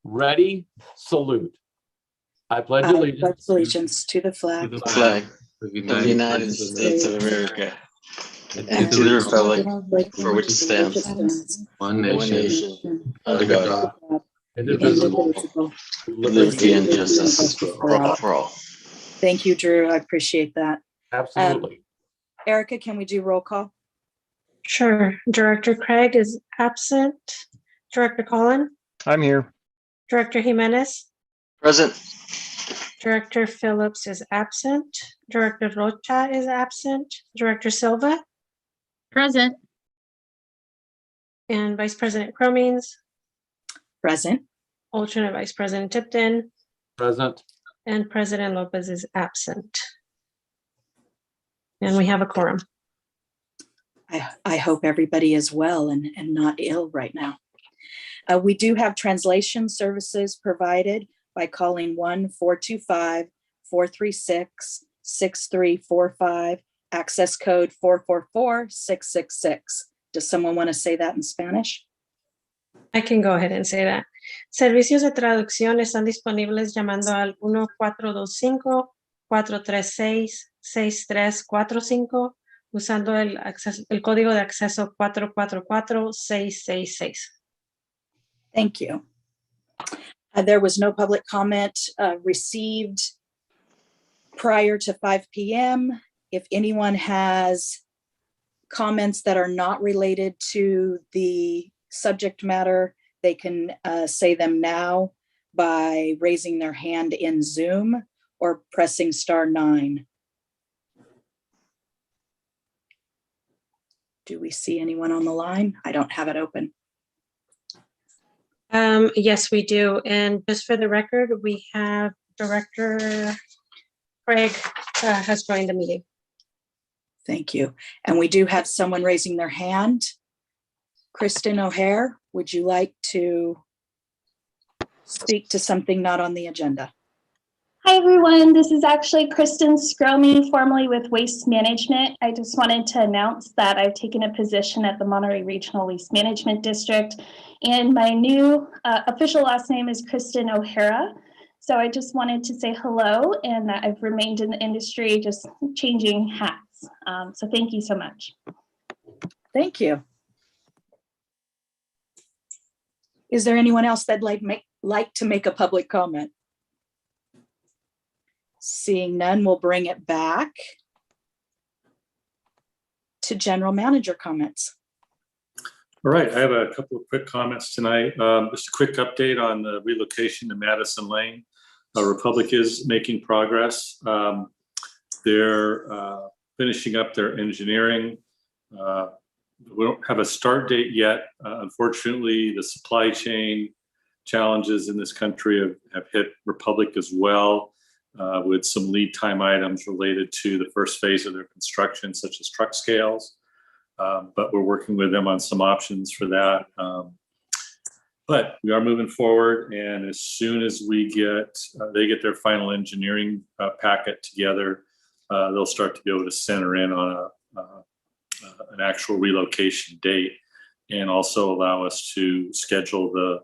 Ready, salute. I pledge allegiance to the flag The flag of the United States of America and to the republic for which it stands, one nation, under God, indivisible, with liberty and justice for all. Thank you, Drew. I appreciate that. Absolutely. Erica, can we do roll call? Sure. Director Craig is absent. Director Collin? I'm here. Director Jimenez? Present. Director Phillips is absent. Director Rocha is absent. Director Silva? Present. And Vice President Cromings? Present. Alternate Vice President Tipton? Present. And President Lopez is absent. And we have a quorum. I hope everybody is well and not ill right now. We do have translation services provided by calling 1-425-436-6345, access code 444-666. Does someone want to say that in Spanish? I can go ahead and say that. Servicios de traducción están disponibles llamando al 1-425-436-6345 usando el código de acceso 444-666. Thank you. There was no public comment received prior to 5 p.m. If anyone has comments that are not related to the subject matter, they can say them now by raising their hand in Zoom or pressing *9. Do we see anyone on the line? I don't have it open. Yes, we do. And just for the record, we have Director Craig has joined the meeting. Thank you. And we do have someone raising their hand. Kristen O'Hare, would you like to speak to something not on the agenda? Hi, everyone. This is actually Kristen Scromey, formerly with Waste Management. I just wanted to announce that I've taken a position at the Monterey Regional Waste Management District, and my new official last name is Kristen O'Hara. So I just wanted to say hello, and that I've remained in the industry, just changing hats. So thank you so much. Thank you. Is there anyone else that'd like to make a public comment? Seeing none, we'll bring it back to general manager comments. All right, I have a couple of quick comments tonight. Just a quick update on the relocation to Madison Lane. Republic is making progress. They're finishing up their engineering. We don't have a start date yet. Unfortunately, the supply chain challenges in this country have hit Republic as well, with some lead time items related to the first phase of their construction, such as truck scales. But we're working with them on some options for that. But we are moving forward, and as soon as they get their final engineering packet together, they'll start to be able to center in on an actual relocation date, and also allow us to schedule the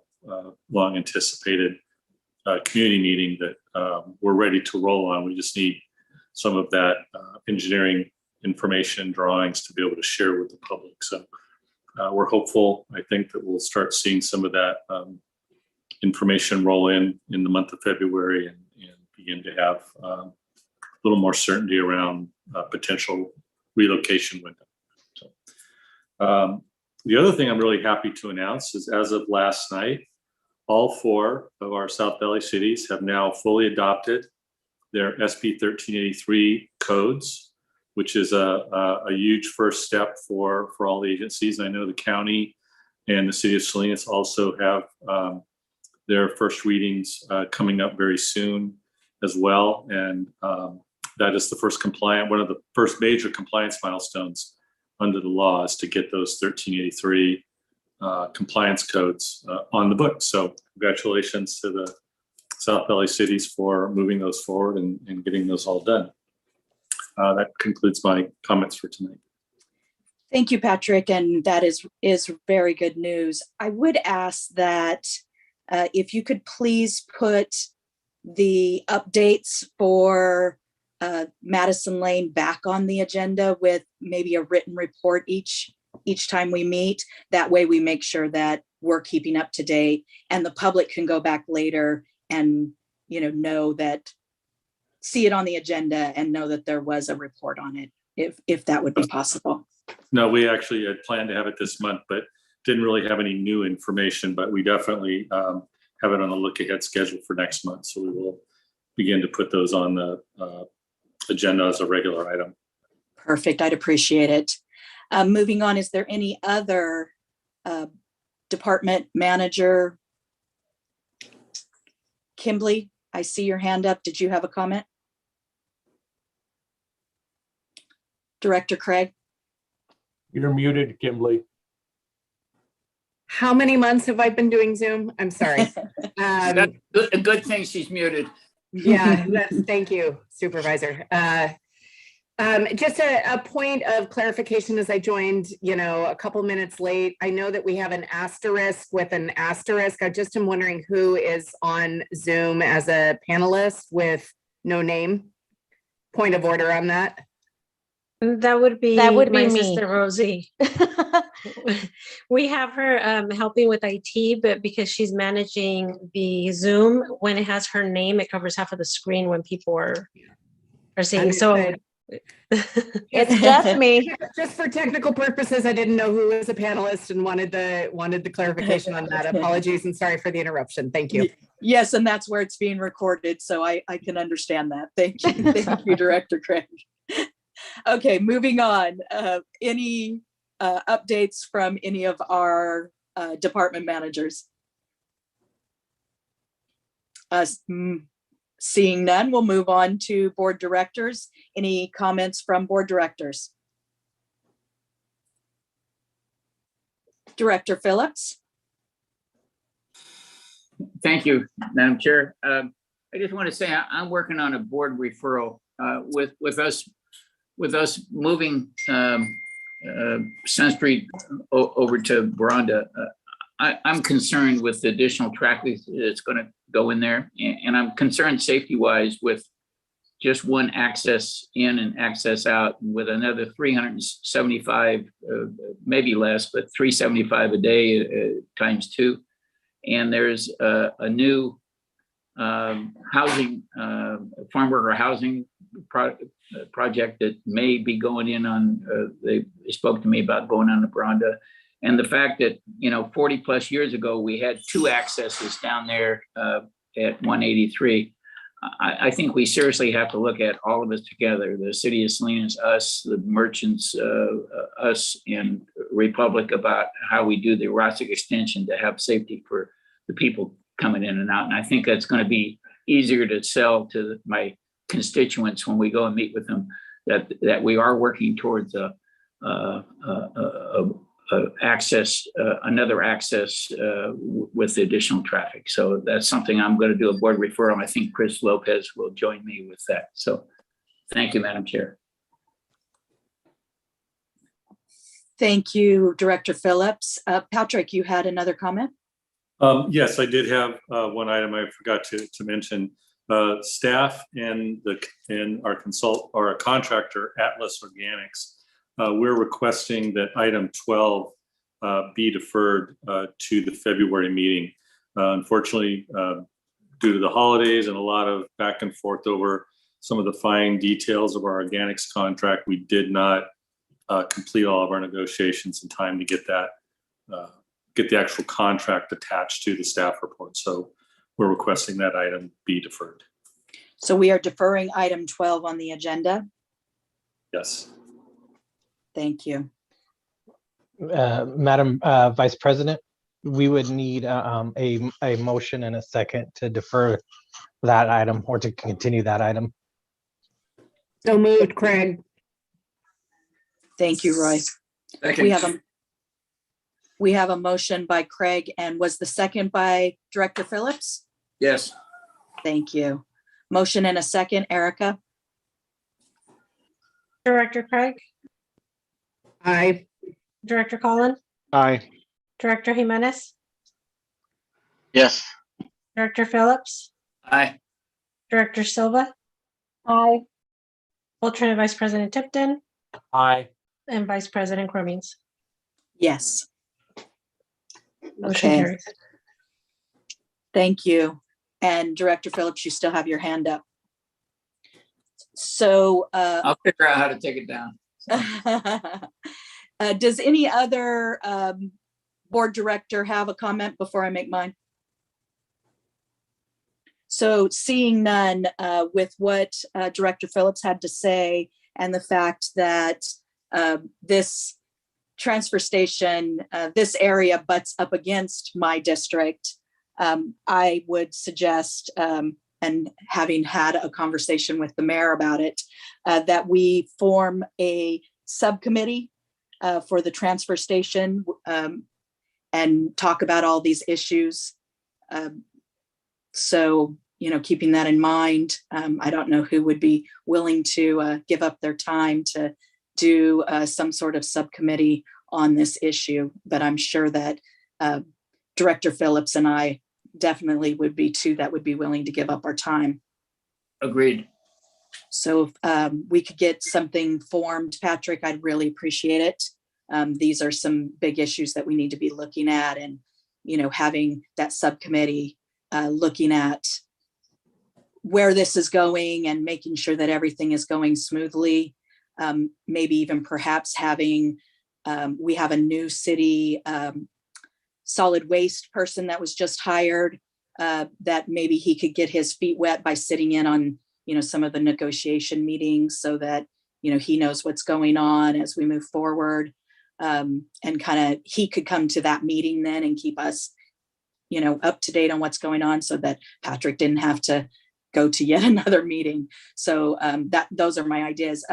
long anticipated community meeting that we're ready to roll on. We just need some of that engineering information, drawings to be able to share with the public. So we're hopeful. I think that we'll start seeing some of that information roll in the month of February, and begin to have a little more certainty around potential relocation window. So the other thing I'm really happy to announce is, as of last night, all 4 of our South Valley cities have now fully adopted their SB 1383 codes, which is a huge first step for all the agencies. I know the county and the city of Salinas also have their first readings coming up very soon as well. And that is the first one of the first major compliance milestones under the law, is to get those 1383 compliance codes on the book. So congratulations to the South Valley cities for moving those forward and getting those all done. That concludes my comments for tonight. Thank you, Patrick, and that is very good news. I would ask that if you could please put the updates for Madison Lane back on the agenda with maybe a written report each time we meet. That way we make sure that we're keeping up to date, and the public can go back later and, know that, see it on the agenda and know that there was a report on it, if that would be possible. No, we actually had planned to have it this month, but didn't really have any new information, but we definitely have it on the look ahead schedule for next month. So we will begin to put those on the agenda as a regular item. Perfect. I'd appreciate it. Moving on, is there any other department manager? Kimberly, I see your hand up. Did you have a comment? Director Craig? You're muted, Kimberly. How many months have I been doing Zoom? I'm sorry. That's a good thing she's muted. Yeah, thank you, Supervisor. Just a point of clarification as I joined, a couple minutes late. I know that we have an asterisk with an asterisk. I just am wondering who is on Zoom as a panelist with no name. Point of order on that. That would be my me. sister Sister Rosie. We have her helping with IT, but because she's managing the Zoom, when it has her name, it covers half of the screen when people are seeing. So It's just me. Just for technical purposes, I didn't know who was a panelist and wanted the clarification on that. Apologies and sorry for the interruption. Thank you. Yes, and that's where it's being recorded, so I can understand that. Thank you. Thank you, Director Craig. Okay, moving on. Any updates from any of our department managers? Seeing none, we'll move on to board directors. Any comments from board directors? Director Phillips? Thank you, Madam Chair. I just want to say I'm working on a board referral with us moving Sun Street over to Veranda. I'm concerned with the additional traffic that's going to go in there, and I'm concerned safety-wise with just one access in and access out, with another 375, maybe less, but 375 a day times 2. And there's a new housing, farm worker housing project that may be going in on, they spoke to me about going on the Veranda. And the fact that, 40 plus years ago, we had 2 accesses down there at 183. I think we seriously have to look at all of us together, the city of Salinas, us, the merchants, us, and Republic, about how we do the Rosic extension to have safety for the people coming in and out. And I think that's going to be easier to sell to my constituents when we go and meet with them, that we are working towards another access with the additional traffic. So that's something I'm going to do a board referral. I think Chris Lopez will join me with that. So thank you, Madam Chair. Thank you, Director Phillips. Patrick, you had another comment? Yes, I did have one item I forgot to mention. Staff and our contractor, Atlas Organics, we're requesting that item 12 be deferred to the February meeting. Unfortunately, due to the holidays and a lot of back and forth over some of the fine details of our organics contract, we did not complete all of our negotiations in time to get that, get the actual contract attached to the staff report. So we're requesting that item be deferred. So we are deferring item 12 on the agenda. Yes. Thank you. Madam Vice President, we would need a motion and a second to defer that item or to continue that item. So moved, Craig. Thank you, Roy. Second. We have a motion by Craig, and was the second by Director Phillips? Yes. Thank you. Motion and a second, Erica? Director Craig, Aye. Director Collin, Aye. Director Jimenez, Yes. Director Phillips, Aye. Director Silva, Aye. alternate Vice President Tipton, Aye. and Vice President Cremings. Yes, Motion Okay. carries. thank you. And Director Phillips, you still have your hand up. So, I'll figure out how to take it down. does any other board director have a comment before I make mine? So seeing none, with what Director Phillips had to say and the fact that this transfer station, this area butts up against my district, I would suggest, and having had a conversation with the mayor about it, that we form a subcommittee for the transfer station and talk about all these issues. So, keeping that in mind, I don't know who would be willing to give up their time to do some sort of subcommittee on this issue, but I'm sure that Director Phillips and I definitely would be two that would be willing to give up our time. Agreed. So if we could get something formed, Patrick, I'd really appreciate it. These are some big issues that we need to be looking at, and, having that subcommittee looking at where this is going and making sure that everything is going smoothly. Maybe even perhaps having, we have a new city solid waste person that was just hired, that maybe he could get his feet wet by sitting in on, some of the negotiation meetings, so that, he knows what's going on as we move forward. And kind of, he could come to that meeting then and keep us, up to date on what's going on, so that Patrick didn't have to go to yet another meeting. So those are my ideas.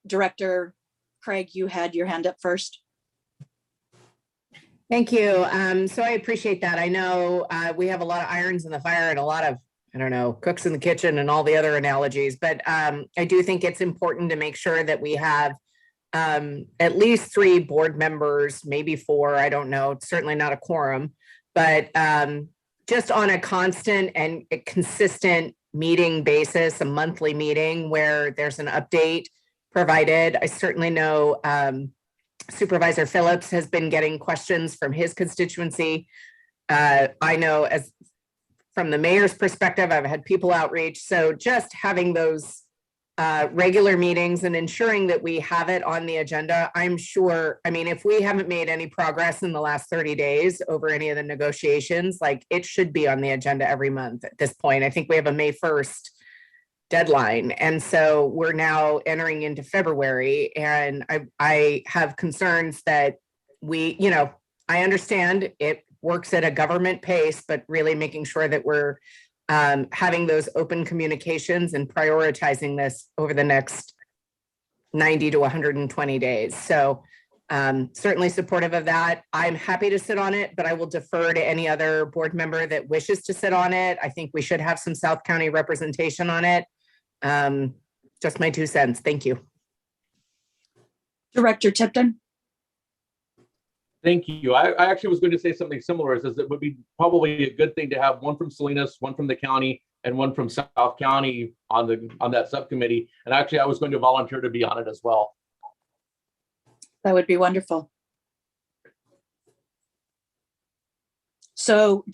Director Craig, you had your hand up first. Thank you. So I appreciate that. I know we have a lot of irons in the fire and a lot of, cooks in the kitchen and all the other analogies, but I do think it's important to make sure that we have at least 3 board members, maybe 4, I don't know, it's certainly not a quorum, but just on a constant and a consistent meeting basis, a monthly meeting where there's an update provided. I certainly know Supervisor Phillips has been getting questions from his constituency. I know, as from the mayor's perspective, I've had people outreach. So just having those regular meetings and ensuring that we have it on the agenda, I'm sure, if we haven't made any progress in the last 30 days over any of the negotiations, like, it should be on the agenda every month at this point. I think we have a May 1st deadline. And so we're now entering into February, and I have concerns that we, I understand it works at a government pace, but really making sure that we're having those open communications and prioritizing this over the next 90 to 120 days. So certainly supportive of that. I'm happy to sit on it, but I will defer to any other board member that wishes to sit on it. I think we should have some South County representation on it. Just my 2 cents. Thank you. Director Tipton. Thank you. I actually was going to say something similar, is it would be probably a good thing to have one from Salinas, one from the county, and one from South County on that subcommittee. And actually, I was going to volunteer to be on it as well. That would be wonderful. So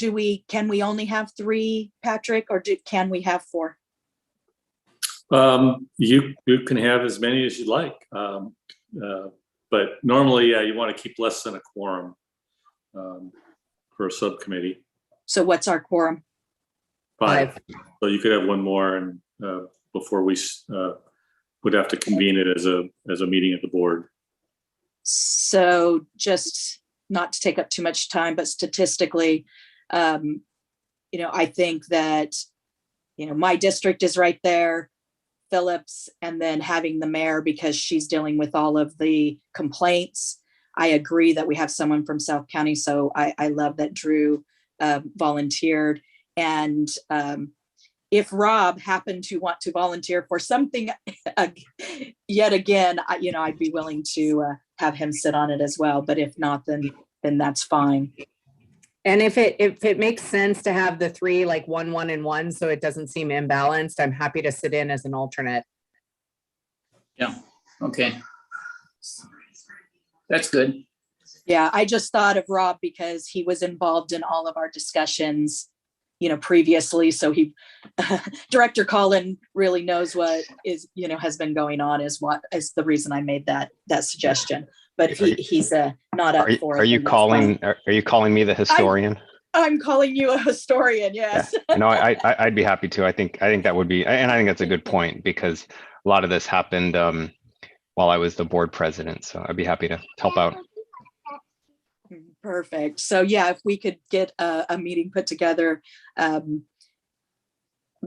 can we only have 3, Patrick, or can we have 4? You can have as many as you like. But normally, you want to keep less than a quorum for a subcommittee. So what's our quorum? 5. So you could have one more, and before we would have to convene it as a meeting of the board. So just not to take up too much time, but statistically, I think that, my district is right there, Phillips, and then having the mayor, because she's dealing with all of the complaints. I agree that we have someone from South County. So I love that Drew volunteered. And if Rob happened to want to volunteer for something yet again, I'd be willing to have him sit on it as well. But if not, then that's fine. And if it makes sense to have the three like 1, 1, and 1, so it doesn't seem imbalanced, I'm happy to sit in as an alternate. Yeah, okay. That's good. Yeah, I just thought of Rob because he was involved in all of our discussions, previously. So Director Collin really knows what is, has been going on is the reason I made that suggestion. But he's not up for it. Are you calling me the historian? I'm calling you a historian, yes. Yeah. No, I'd be happy to. I think that would be, and I think that's a good point because a lot of this happened while I was the board president. So I'd be happy to help out. Perfect. So yeah, if we could get a meeting put together,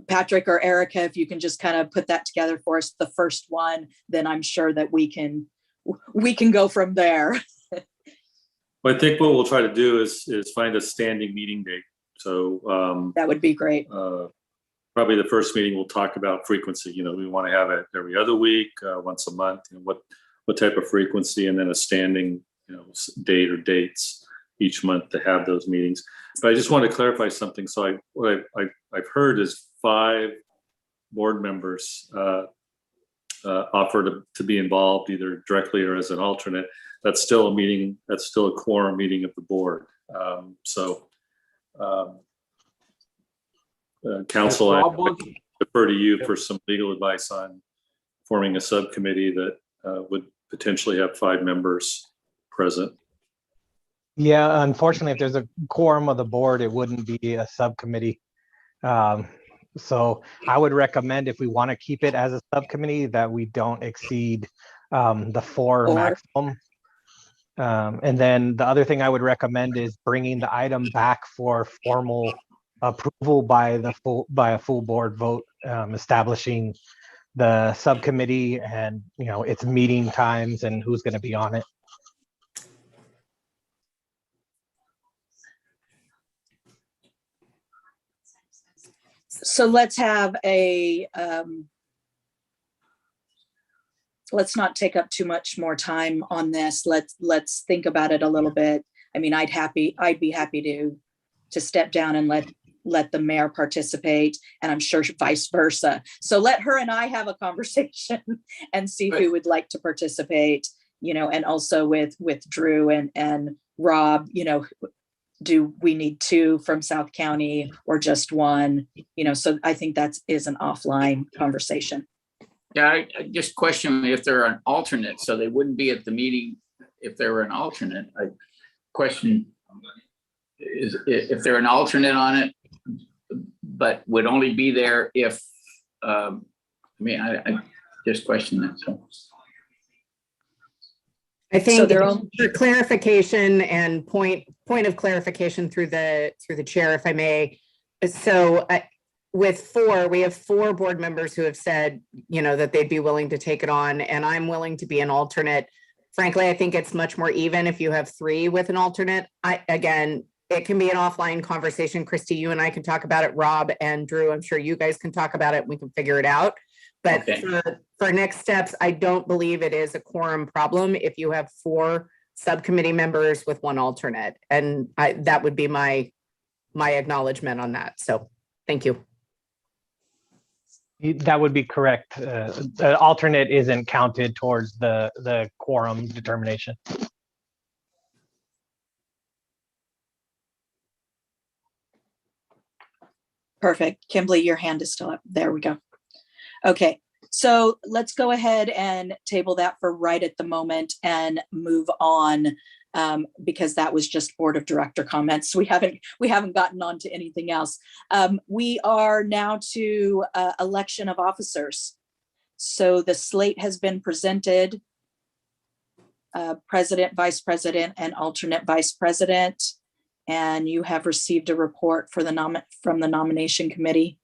Patrick or Erica, if you can just kind of put that together for us, the first one, then I'm sure that we can go from there. Well, I think what we'll try to do is find a standing meeting date. So that would be great. Probably the first meeting we'll talk about frequency. We want to have it every other week, once a month. What type of frequency, and then a standing date or dates each month to have those meetings. But I just want to clarify something. So what I've heard is 5 board members offer to be involved either directly or as an alternate. That's still a meeting. That's still a quorum meeting of the board. Council, I defer to you for some legal advice on forming a subcommittee that would potentially have 5 members present. Yeah, unfortunately, if there's a quorum of the board, it wouldn't be a subcommittee. So I would recommend, if we want to keep it as a subcommittee, that we don't exceed the 4 maximum. And then the other thing I would recommend is bringing the item back for formal approval by a full board vote, establishing the subcommittee and its meeting times and who's going to be on it. So let's have let's not take up too much more time on this. Let's think about it a little bit. I mean, I'd be happy to step down and let the mayor participate, and I'm sure vice versa. So let her and I have a conversation and see who would like to participate, and also with Drew and Rob, do we need 2 from South County or just 1? So I think that is an offline conversation. Yeah, I just question if they're an alternate, so they wouldn't be at the meeting if they were an alternate. I question is if they're an alternate on it, but would only be there if, I just question that. So I think for clarification and point of clarification through the chair, if I may. So with 4, we have 4 board members who have said, that they'd be willing to take it on, and I'm willing to be an alternate. Frankly, I think it's much more even if you have 3 with an alternate. Again, it can be an offline conversation. Christy, you and I can talk about it. Rob and Drew, I'm sure you guys can talk about it. And we can figure it out. But okay. For next steps, I don't believe it is a quorum problem if you have 4 subcommittee members with 1 alternate. And that would be my acknowledgement on that. So thank you. That would be correct. The alternate isn't counted towards the quorum determination. Perfect. Kimberly, your hand is still up. There we go. Okay, so let's go ahead and table that for right at the moment and move on, because that was just board of director comments. We haven't gotten on to anything else. We are now to election of officers. So the slate has been presented. President, vice president, and alternate vice president. And you have received a report for from the nomination committee.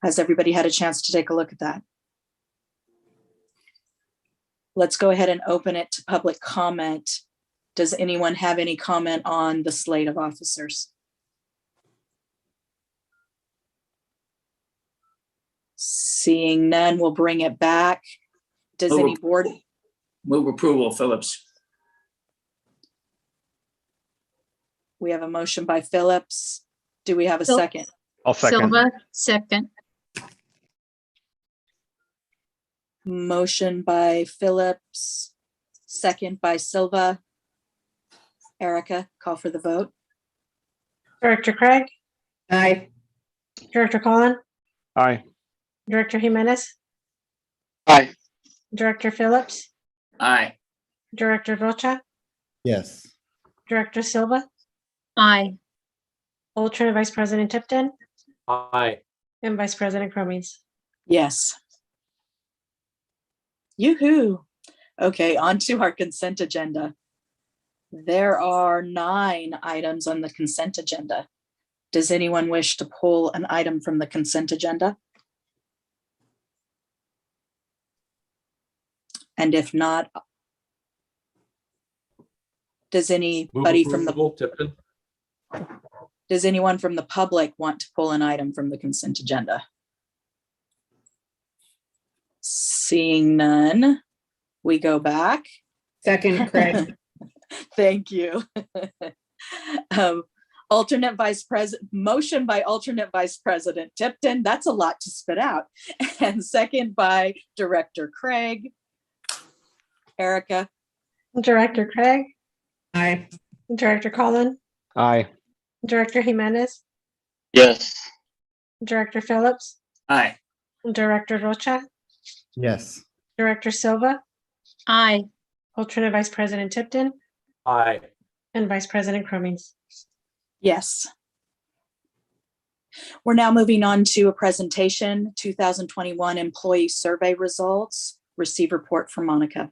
Has everybody had a chance to take a look at that? Let's go ahead and open it to public comment. Does anyone have any comment on the slate of officers? Seeing none, we'll bring it back. Does any board? Move approval, Phillips. We have a motion by Phillips. Do we have a Sil- second? I'll second. Silva, second. Motion by Phillips, second by Silva. Erica, call for the vote. Director Craig, Aye. Director Collin, Aye. Director Jimenez, Aye. Director Phillips, Aye. Director Rocha, Yes. Director Silva, Aye. Alternate Vice President Tipton, Aye. and Vice President Cromings. Yes. Yoo-hoo. Okay, on to our consent agenda. There are 9 items on the consent agenda. Does anyone wish to pull an item from the consent agenda? And if not, does anybody from the, Approval, Tipton. does anyone from the public want to pull an item from the consent agenda? Seeing none, we go back. Second, Craig. Thank you. Alternate Vice President, motion by Alternate Vice President Tipton. That's a lot to spit out. And second by Director Craig. Erica, Director Craig, Aye. Director Collin, Aye. Director Jimenez, Yes. Director Phillips, Aye. Director Rocha, Yes. Director Silva, Aye. Alternate Vice President Tipton, Aye. and Vice President Cromings. yes. We're now moving on to a presentation, 2021 employee survey results. Receive report from Monica.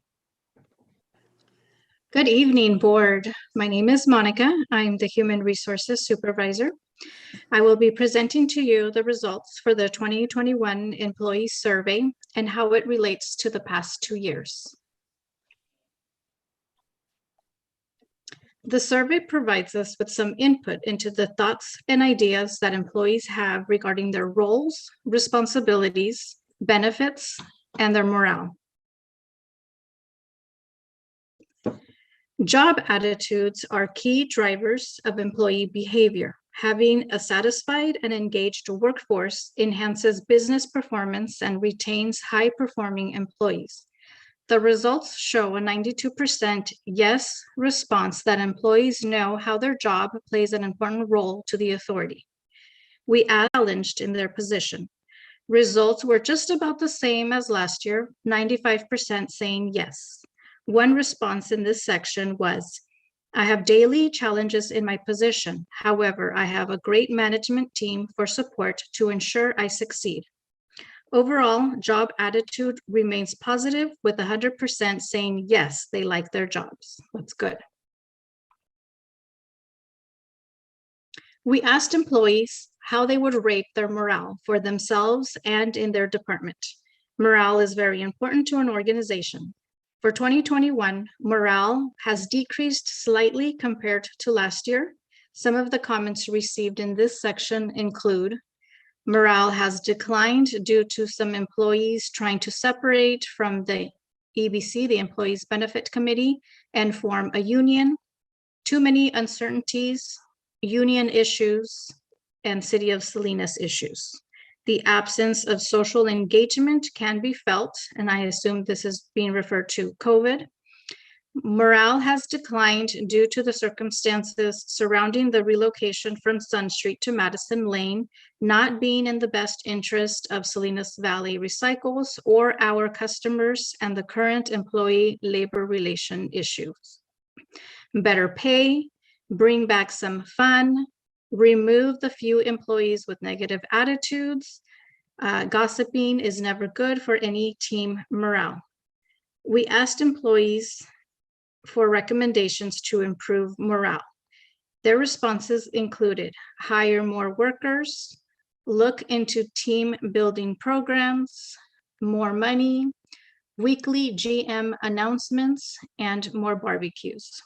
Good evening, board. My name is Monica. I'm the Human Resources Supervisor. I will be presenting to you the results for the 2021 employee survey and how it relates to the past 2 years. The survey provides us with some input into the thoughts and ideas that employees have regarding their roles, responsibilities, benefits, and their morale. Job attitudes are key drivers of employee behavior. Having a satisfied and engaged workforce enhances business performance and retains high-performing employees. The results show a 92% yes response that employees know how their job plays an important role to the authority. We challenged in their position. Results were just about the same as last year, 95% saying yes. One response in this section was, I have daily challenges in my position. However, I have a great management team for support to ensure I succeed. Overall, job attitude remains positive with 100% saying yes, they like their jobs. That's good. We asked employees how they would rate their morale for themselves and in their department. Morale is very important to an organization. For 2021, morale has decreased slightly compared to last year. Some of the comments received in this section include, morale has declined due to some employees trying to separate from the EBC, the Employees Benefit Committee, and form a union, too many uncertainties, union issues, and City of Salinas issues. The absence of social engagement can be felt, and I assume this is being referred to COVID. Morale has declined due to the circumstances surrounding the relocation from Sun Street to Madison Lane, not being in the best interest of Salinas Valley Recycles or our customers and the current employee labor relation issues. Better pay, bring back some fun, remove the few employees with negative attitudes. Gossiping is never good for any team morale. We asked employees for recommendations to improve morale. Their responses included hire more workers, look into team building programs, more money, weekly GM announcements, and more barbecues.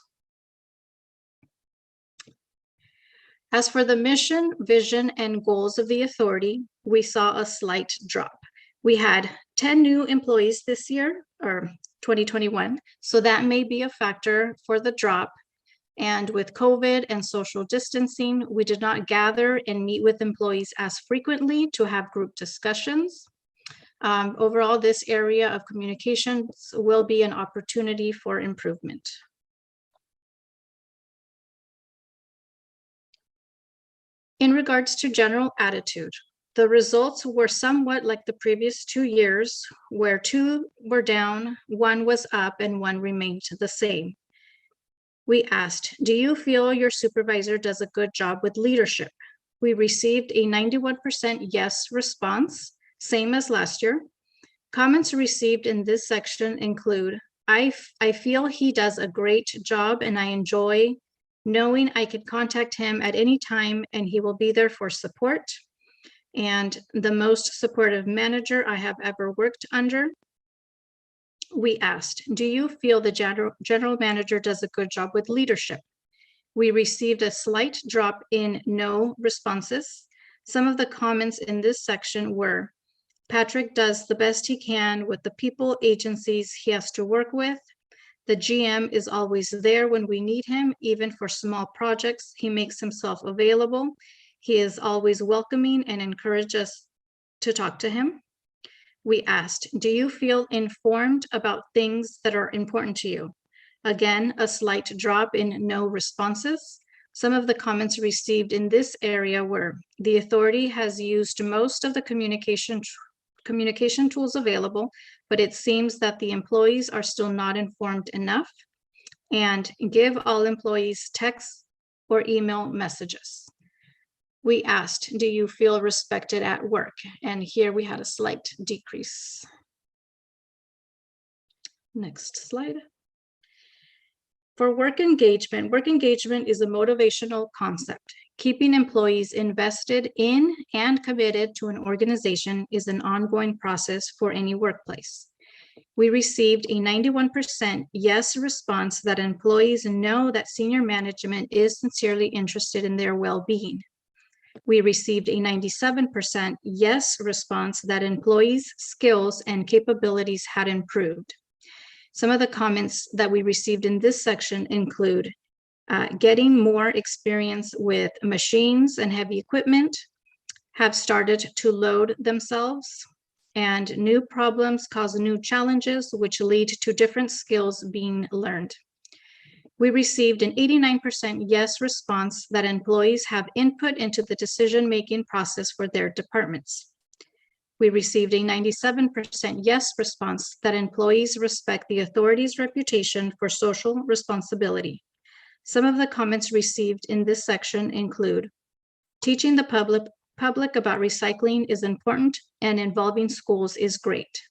As for the mission, vision, and goals of the authority, we saw a slight drop. We had 10 new employees this year, or 2021, so that may be a factor for the drop. And with COVID and social distancing, we did not gather and meet with employees as frequently to have group discussions. Overall, this area of communications will be an opportunity for improvement. In regards to general attitude, the results were somewhat like the previous 2 years, where 2 were down, 1 was up, and 1 remained the same. We asked, do you feel your supervisor does a good job with leadership? We received a 91% yes response, same as last year. Comments received in this section include, I feel he does a great job and I enjoy knowing I can contact him at any time and he will be there for support. And the most supportive manager I have ever worked under. We asked, do you feel the general manager does a good job with leadership? We received a slight drop in no responses. Some of the comments in this section were, Patrick does the best he can with the people, agencies he has to work with. The GM is always there when we need him, even for small projects. He makes himself available. He is always welcoming and encourages us to talk to him. We asked, do you feel informed about things that are important to you? Again, a slight drop in no responses. Some of the comments received in this area were, the authority has used most of the communication tools available, but it seems that the employees are still not informed enough. And give all employees text or email messages. We asked, do you feel respected at work? And here we had a slight decrease. Next slide. For work engagement is a motivational concept. Keeping employees invested in and committed to an organization is an ongoing process for any workplace. We received a 91% yes response that employees know that senior management is sincerely interested in their well-being. We received a 97% yes response that employees' skills and capabilities had improved. Some of the comments that we received in this section include getting more experience with machines and heavy equipment, have started to load themselves, and new problems cause new challenges, which lead to different skills being learned. We received an 89% yes response that employees have input into the decision-making process for their departments. We received a 97% yes response that employees respect the authority's reputation for social responsibility. Some of the comments received in this section include, teaching the public about recycling is important and involving schools is great.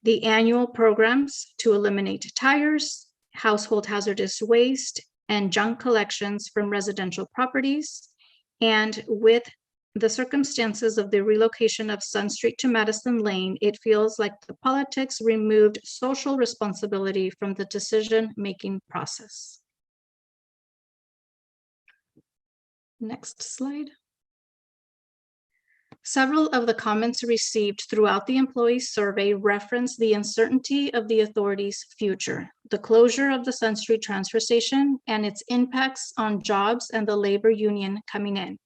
The annual programs to eliminate tires, household hazardous waste, and junk collections from residential properties, and with the circumstances of the relocation of Sun Street to Madison Lane, it feels like the politics removed social responsibility from the decision-making process. Next slide. Several of the comments received throughout the employee survey reference the uncertainty of the authority's future, the closure of the Sun Street transfer station, and its impacts on jobs and the labor union coming in.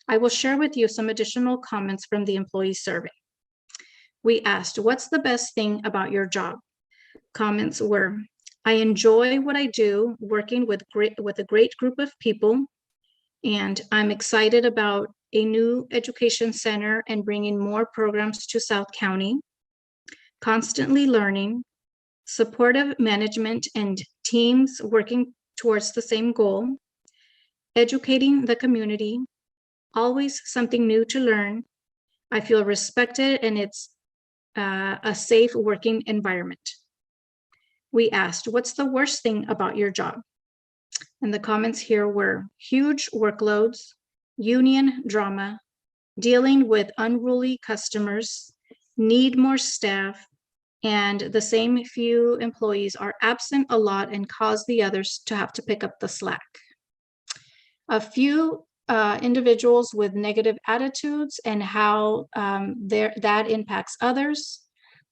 I will share with you some additional comments from the employee survey. We asked, what's the best thing about your job? Comments were, I enjoy what I do, working with a great group of people, and I'm excited about a new education center and bringing more programs to South County, constantly learning, supportive management and teams working towards the same goal, educating the community, always something new to learn. I feel respected and it's a safe working environment. We asked, what's the worst thing about your job? And the comments here were huge workloads, union drama, dealing with unruly customers, need more staff, and the same few employees are absent a lot and cause the others to have to pick up the slack. A few individuals with negative attitudes and how that impacts others,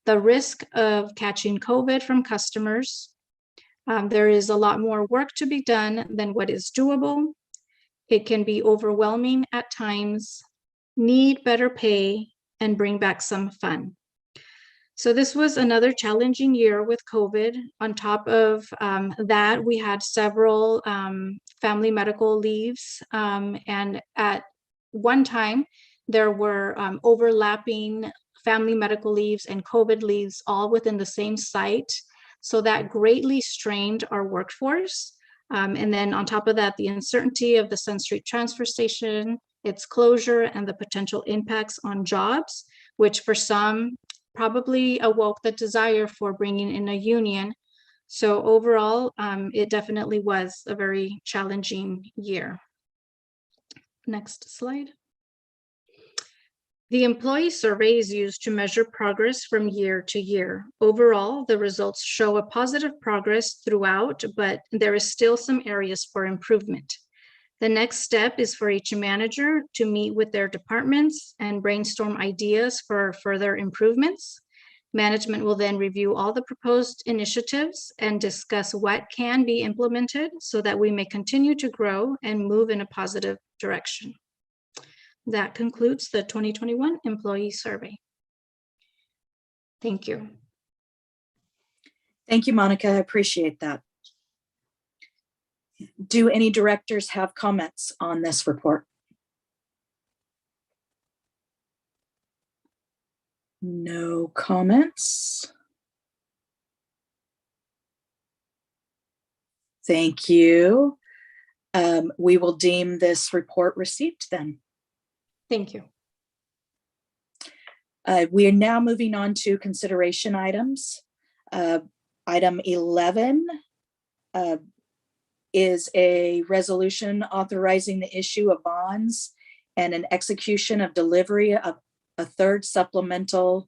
the risk of catching COVID from customers, There is a lot more work to be done than what is doable. It can be overwhelming at times, need better pay, and bring back some fun. So this was another challenging year with COVID. On top of that, we had several family medical leaves. And at one time, there were overlapping family medical leaves and COVID leaves all within the same site. So that greatly strained our workforce. And then on top of that, the uncertainty of the Sun Street transfer station, its closure, and the potential impacts on jobs, which for some probably awoke the desire for bringing in a union. So overall, it definitely was a very challenging year. Next slide. The employee survey is used to measure progress from year to year. Overall, the results show a positive progress throughout, but there is still some areas for improvement. The next step is for each manager to meet with their departments and brainstorm ideas for further improvements. Management will then review all the proposed initiatives and discuss what can be implemented so that we may continue to grow and move in a positive direction. That concludes the 2021 employee survey. Thank you. Thank you, Monica. I appreciate that. Do any directors have comments on this report? No comments. Thank you. We will deem this report received then. Thank you. We are now moving on to consideration items. Item 11 is a resolution authorizing the issue of bonds and an execution of delivery of a third supplemental.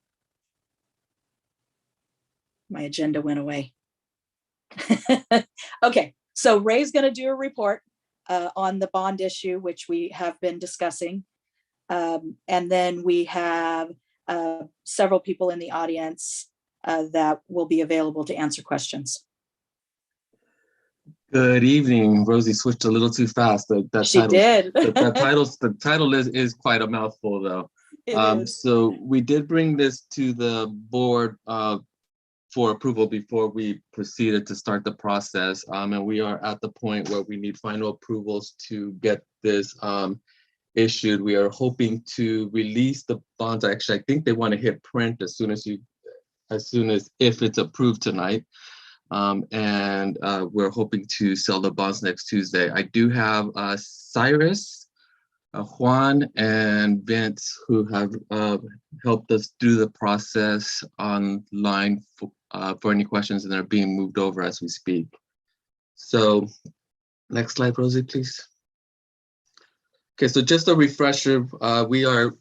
My agenda went away. Okay, so Ray's going to do a report on the bond issue, which we have been discussing. And then we have several people in the audience that will be available to answer questions. Good evening. Rosie switched a little too fast. She did. The title is quite a mouthful, though. So we did bring this to the board for approval before we proceeded to start the process. And we are at the point where we need final approvals to get this issued. We are hoping to release the bonds. Actually, I think they want to hit print as soon as if it's approved tonight. And we're hoping to sell the bonds next Tuesday. I do have Cyrus, Juan, and Vince who have helped us do the process online for any questions, and they're being moved over as we speak. So next slide, Rosie, please. Okay, so just a refresher, we are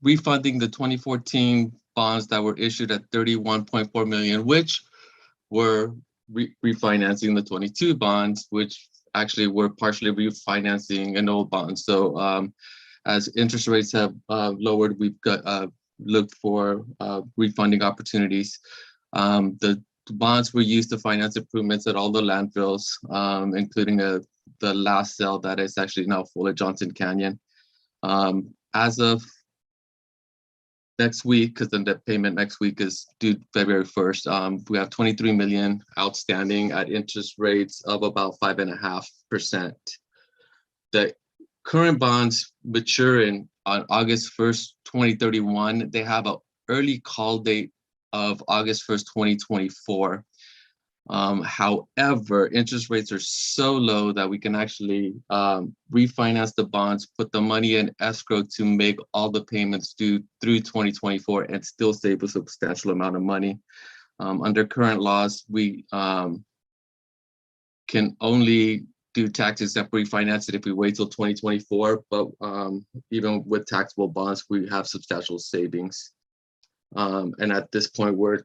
refunding the 2014 bonds that were issued at 31.4 million, which were refinancing the 22 bonds, which actually were partially refinancing an old bond. So as interest rates have lowered, we've got looked for refunding opportunities. The bonds were used to finance improvements at all the landfills, including the last cell that is actually now full at Johnson Canyon. As of next week, because then the payment next week is due February 1st, we have 23 million outstanding at interest rates of about 5.5%. The current bonds maturing on August 1st, 2031. They have an early call date of August 1st, 2024. However, interest rates are so low that we can actually refinance the bonds, put the money in escrow to make all the payments due through 2024 and still save a substantial amount of money. Under current laws, we can only do tax-exempt refinance it if we wait till 2024, but even with taxable bonds, we have substantial savings. And at this point, we're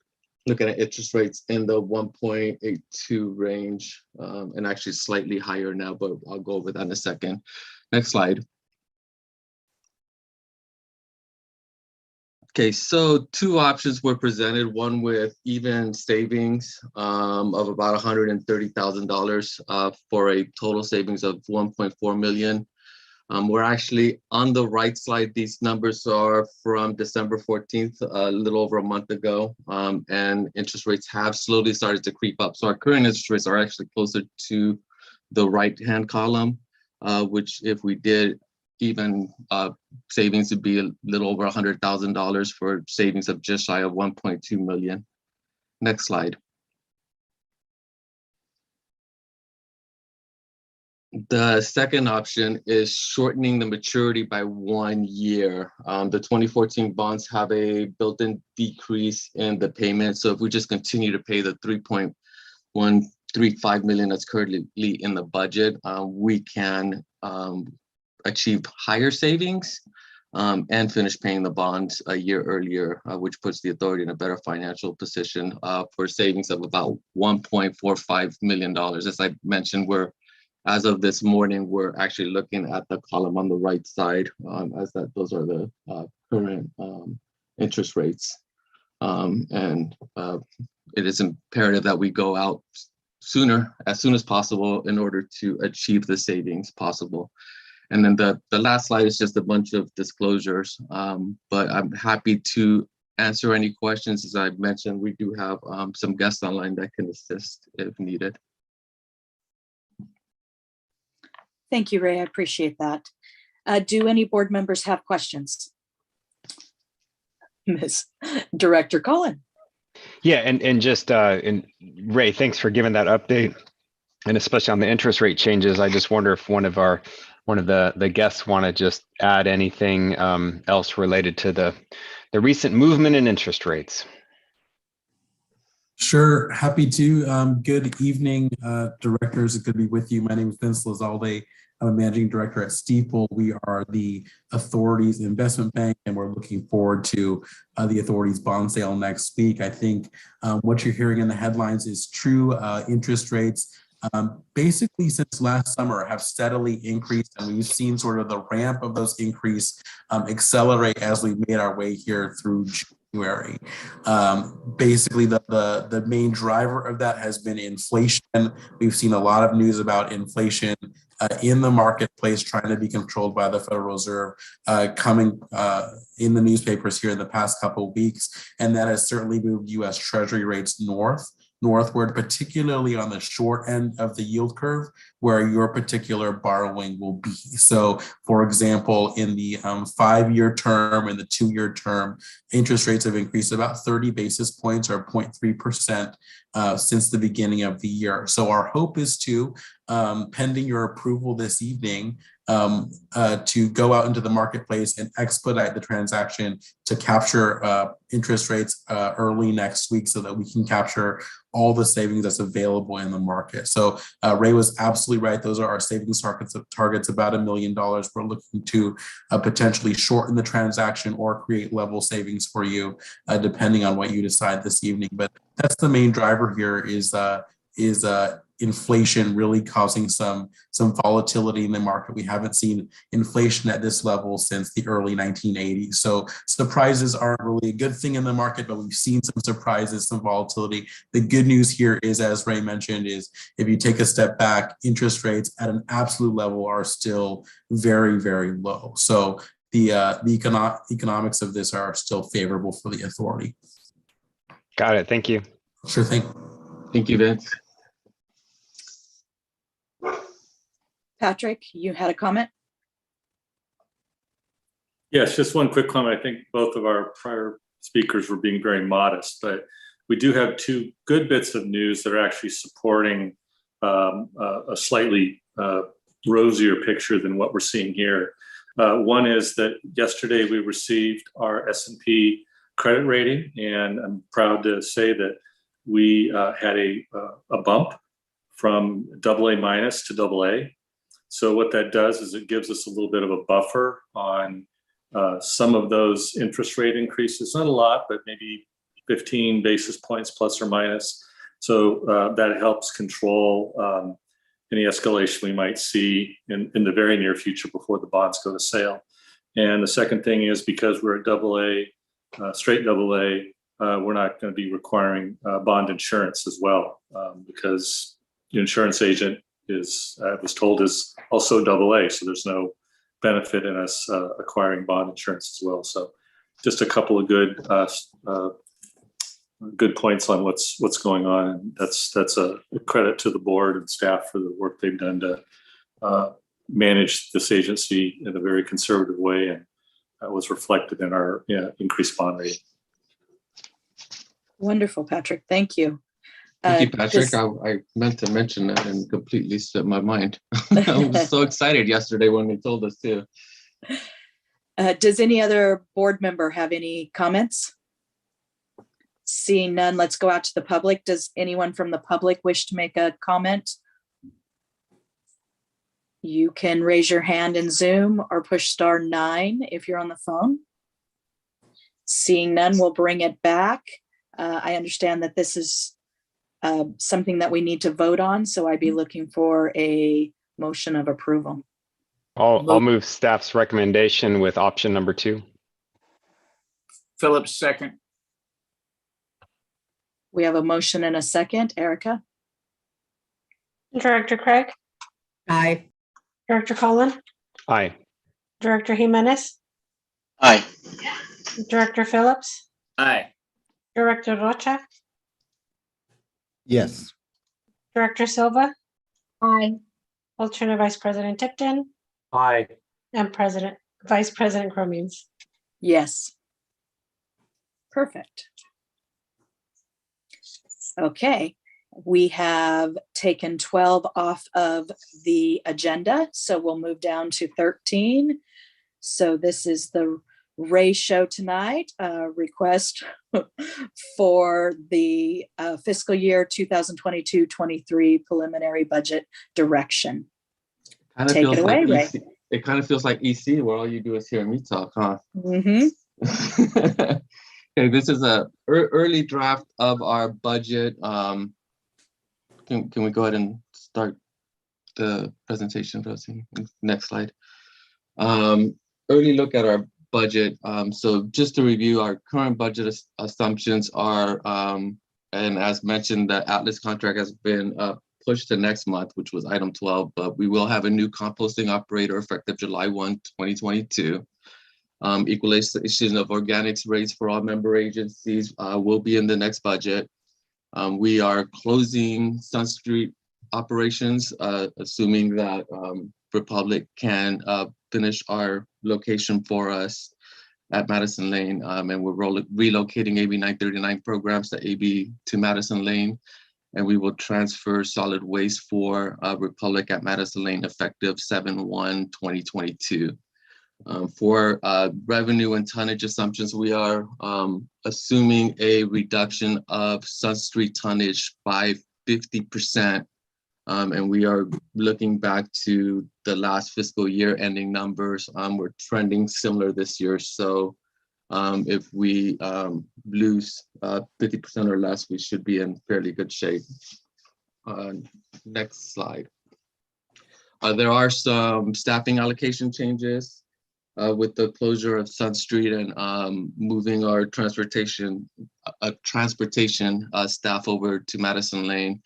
looking at interest rates in the 1.82 range, and actually slightly higher now, but I'll go over that in a second. Next slide. Okay, so two options were presented, one with even savings of about $130,000 for a total savings of 1.4 million. We're actually on the right slide. These numbers are from December 14th, a little over a month ago, and interest rates have slowly started to creep up. So our current interest rates are actually closer to the right-hand column, which if we did even savings would be a little over $100,000 for savings of just shy of 1.2 million. Next slide. The second option is shortening the maturity by 1 year. The 2014 bonds have a built-in decrease in the payment. So if we just continue to pay the 3.135 million that's currently in the budget, we can achieve higher savings and finish paying the bonds a year earlier, which puts the authority in a better financial position for savings of about $1.45 million. As I mentioned, as of this morning, we're actually looking at the column on the right side, those are the current interest rates. It is imperative that we go out sooner, as soon as possible, in order to achieve the savings possible. And then the last slide is just a bunch of disclosures, but I'm happy to answer any questions. As I mentioned, we do have some guests online that can assist if needed. Thank you, Ray. I appreciate that. Do any board members have questions? Ms. Director Cullen. Yeah, and just and Ray, thanks for giving that update, and especially on the interest rate changes. I just wonder if one of the guests want to just add anything else related to the recent movement in interest rates. Sure, happy to. Good evening, directors. It's good to be with you. My name is Vince Lazalde. I'm a managing director at Steeple. We are the authority's investment bank, and we're looking forward to the authority's bond sale next week. I think what you're hearing in the headlines is true. Interest rates basically since last summer have steadily increased, and we've seen sort of the ramp of those increase accelerate as we made our way here through January. Basically, the main driver of that has been inflation. We've seen a lot of news about inflation in the marketplace trying to be controlled by the Federal Reserve coming in the newspapers here in the past couple of weeks, and that has certainly moved U.S. Treasury rates northward, particularly on the short end of the yield curve, where your particular borrowing will be. So, for example, in the 5-year term and the 2-year term, interest rates have increased about 30 basis points or 0.3% since the beginning of the year. So our hope is to, pending your approval this evening, to go out into the marketplace and expedite the transaction to capture interest rates early next week so that we can capture all the savings that's available in the market. So Ray was absolutely right. Those are our savings targets about $1 million. We're looking to potentially shorten the transaction or create level savings for you, depending on what you decide this evening. But that's the main driver here is inflation really causing some volatility in the market. We haven't seen inflation at this level since the early 1980s. So surprises aren't really a good thing in the market, but we've seen some surprises, some volatility. The good news here is, as Ray mentioned, is if you take a step back, interest rates at an absolute level are still very, very low. So the economics of this are still favorable for the authority. Got it. Thank you. Sure thing. Thank you, Vince. Patrick, you had a comment? Yes, just one quick comment. I think both of our prior speakers were being very modest, but we do have two good bits of news that are actually supporting a slightly rosier picture than what we're seeing here. One is that yesterday we received our S&P credit rating, and I'm proud to say that we had a bump from AA- to AA. So what that does is it gives us a little bit of a buffer on some of those interest rate increases. Not a lot, but maybe 15 basis points plus or minus. So that helps control any escalation we might see in the very near future before the bonds go to sale. And the second thing is, because we're at AA, straight AA, we're not going to be requiring bond insurance as well, because the insurance agent is, I was told, is also AA, so there's no benefit in us acquiring bond insurance as well. So just a couple of good points on what's going on. And that's a credit to the board and staff for the work they've done to manage this agency in a very conservative way, and that was reflected in our increased bond rate. Wonderful, Patrick. Thank you. Thank you, Patrick. I meant to mention that and completely slipped my mind. I was so excited yesterday when they told us too. Does any other board member have any comments? Seeing none, let's go out to the public. Does anyone from the public wish to make a comment? You can raise your hand in Zoom or push *9 if you're on the phone. Seeing none, we'll bring it back. I understand that this is something that we need to vote on, so I'd be looking for a motion of approval. I'll move staff's recommendation with option number 2. Phillips, second. We have a motion and a second. Erica? Director Craig, Aye. Director Collin, Aye. Director Jimenez, Aye. Director Phillips, Aye. Director Rocha, Yes. Director Silva, Aye. Alternate Vice President Tipton, Aye. and Vice President Cromings. Yes. Perfect. Okay, we have taken 12 off of the agenda, so we'll move down to 13. So this is the Ray show tonight, request for the fiscal year 2022-23 preliminary budget direction. Take it away, Ray. It kind of feels like EC, where all you do is hear me talk, huh? Mm-hmm. Okay, this is a early draft of our budget. Can we go ahead and start the presentation, Rosie? Next slide. Early look at our budget. So just to review, our current budget assumptions are, and as mentioned, the Atlas contract has been pushed to next month, which was item 12, but we will have a new composting operator effective July 1, 2022. Equalization of organics rates for all member agencies will be in the next budget. We are closing Sun Street operations, assuming that Republic can finish our location for us at Madison Lane, and we're relocating AB 939 programs to Madison Lane, and we will transfer solid waste for Republic at Madison Lane effective 7/1/2022. For revenue and tonnage assumptions, we are assuming a reduction of Sun Street tonnage by 50%. And we are looking back to the last fiscal year ending numbers. We're trending similar this year. So if we lose 50% or less, we should be in fairly good shape. Next slide. There are some staffing allocation changes. With the closure of Sun Street and moving our transportation staff over to Madison Lane,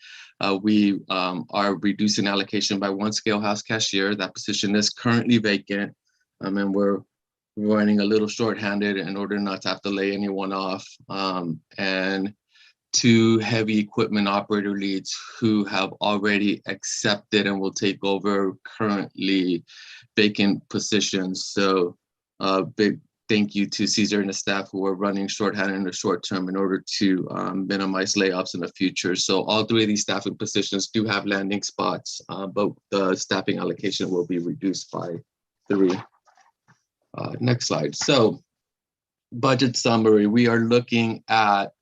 we are reducing allocation by 1 scale house cashier. That position is currently vacant, and we're running a little shorthanded in order not to have to lay anyone off. And 2 heavy equipment operator leads who have already accepted and will take over currently vacant positions. So big thank you to Caesar and the staff who are running shorthanded in the short term in order to minimize layoffs in the future. So all 3 of these staffing positions do have landing spots, but the staffing allocation will be reduced by 3. Next slide. So budget summary, we are looking at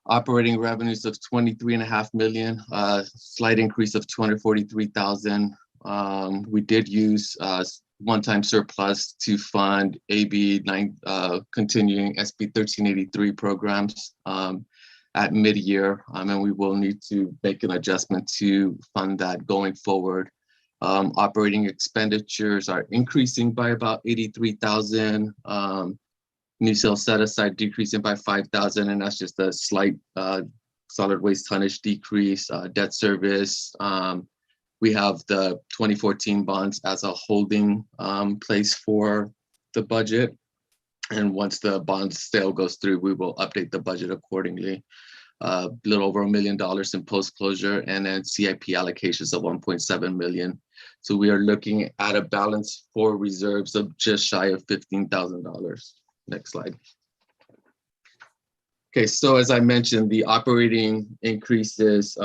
operating revenues of $23.5 million, slight increase of $243,000. We did use one-time surplus to fund AB 9 continuing SB 1383 programs at mid-year, and we will need to make an adjustment to fund that going forward. Operating expenditures are increasing by about $83,000. New sales set aside decreasing by 5,000, and that's just a slight solid waste tonnage decrease. Debt service, we have the 2014 bonds as a holding place for the budget. And once the bond sale goes through, we will update the budget accordingly. A little over $1 million in post-closure, and then CIP allocations of 1.7 million. So we are looking at a balance for reserves of just shy of $15,000. Next slide. Okay, so as I mentioned, the operating increases.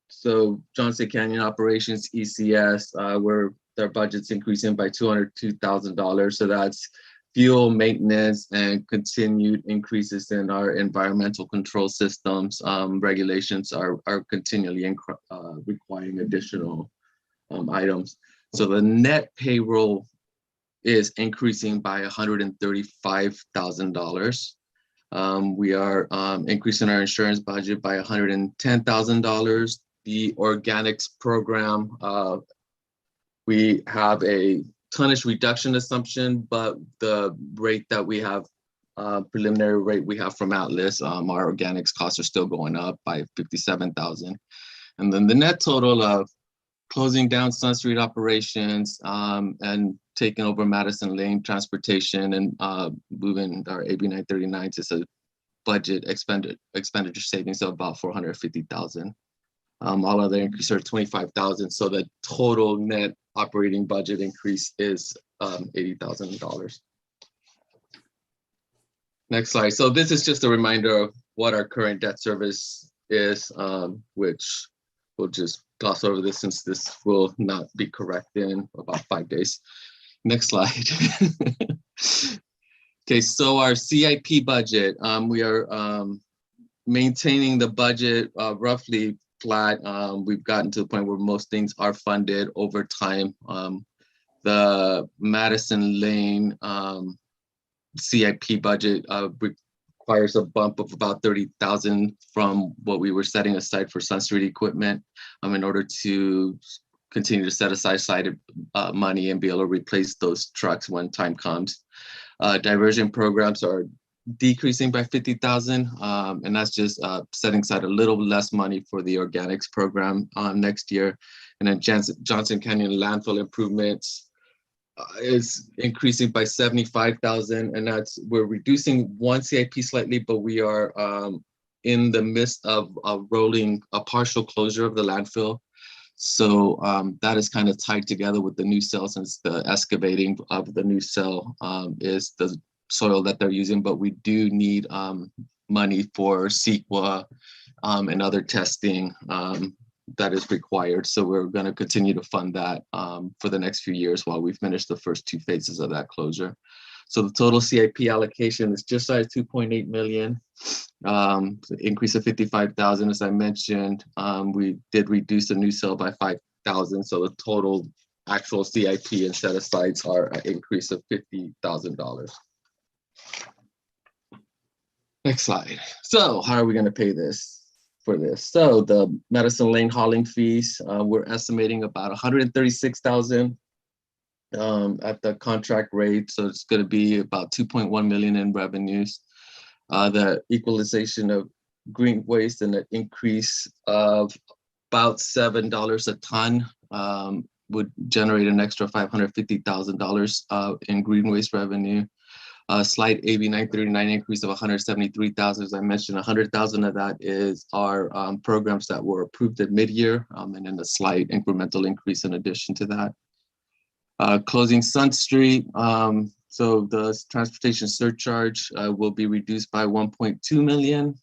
So Johnson Canyon Operations, ECS, where their budget's increasing by $202,000. So that's fuel maintenance and continued increases in our environmental control systems. Regulations are continually requiring additional items. So the net payroll is increasing by $135,000. We are increasing our insurance budget by $110,000. The organics program, we have a tonnage reduction assumption, but the rate that we have, preliminary rate we have from Atlas, our organics costs are still going up by $57,000. And then the net total of closing down Sun Street operations and taking over Madison Lane transportation and moving our AB 939 to a budget expenditure savings of about $450,000. All other increases are $25,000. So the total net operating budget increase is $80,000. Next slide. So this is just a reminder of what our current debt service is, which we'll just gloss over this since this will not be correct in about 5 days. Next slide. Okay, so our CIP budget, we are maintaining the budget roughly flat. We've gotten to the point where most things are funded over time. The Madison Lane CIP budget requires a bump of about $30,000 from what we were setting aside for Sun Street equipment in order to continue to set aside money and be able to replace those trucks when time comes. Diversion programs are decreasing by $50,000, and that's just setting aside a little less money for the organics program next year. And then Johnson Canyon landfill improvements is increasing by $75,000, and we're reducing one CIP slightly, but we are in the midst of rolling a partial closure of the landfill. So that is kind of tied together with the new cell, since the excavating of the new cell is the soil that they're using, but we do need money for CEQA and other testing that is required. So we're going to continue to fund that for the next few years while we finish the first two phases of that closure. So the total CIP allocation is just shy of 2.8 million, increase of 55,000. As I mentioned, we did reduce the new cell by 5,000. So the total actual CIP and set asides are an increase of $50,000. Next slide. So how are we going to pay for this? So the Madison Lane hauling fees, we're estimating about $136,000 at the contract rate. So it's going to be about 2.1 million in revenues. The equalization of green waste and an increase of about $7 a ton would generate an extra $550,000 in green waste revenue. Slight AB 939 increase of 173,000. As I mentioned, 100,000 of that is our programs that were approved at mid-year, and then a slight incremental increase in addition to that. Closing Sun Street. So the transportation surcharge will be reduced by 1.2 million.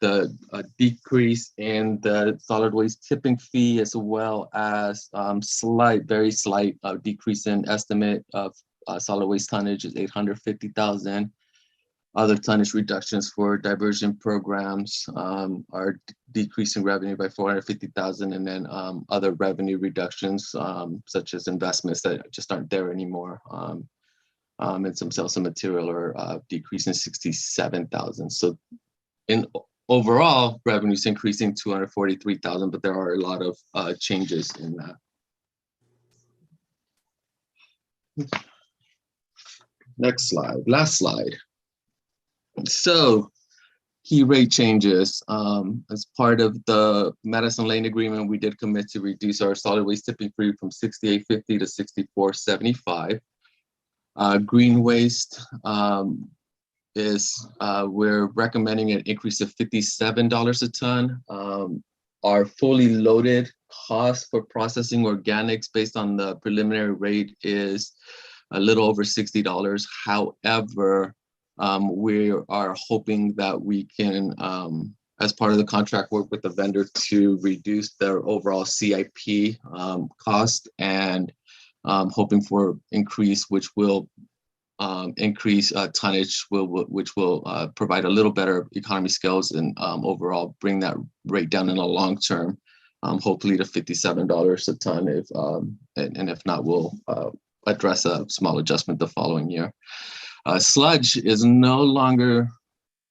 The decrease in the solid waste tipping fee, as well as very slight decrease in estimate of solid waste tonnage is 850,000. Other tonnage reductions for diversion programs are decreasing revenue by 450,000, and then other revenue reductions such as investments that just aren't there anymore, and some sales and material are decreasing 67,000. So in overall, revenues increasing 243,000, but there are a lot of changes in that. next slide, last slide. So key rate changes. As part of the Madison Lane agreement, we did commit to reduce our solid waste tipping fee from $68.50 to $64.75. Green waste we're recommending an increase of $57 a ton. Our fully loaded cost for processing organics based on the preliminary rate is a little over $60. However, we are hoping that we can, as part of the contract, work with the vendor to reduce their overall CIP cost, and hoping for increase, which will increase tonnage, which will provide a little better economy scales and overall bring that rate down in the long term, hopefully to $57 a ton. And if not, we'll address a small adjustment the following year. Sludge is no longer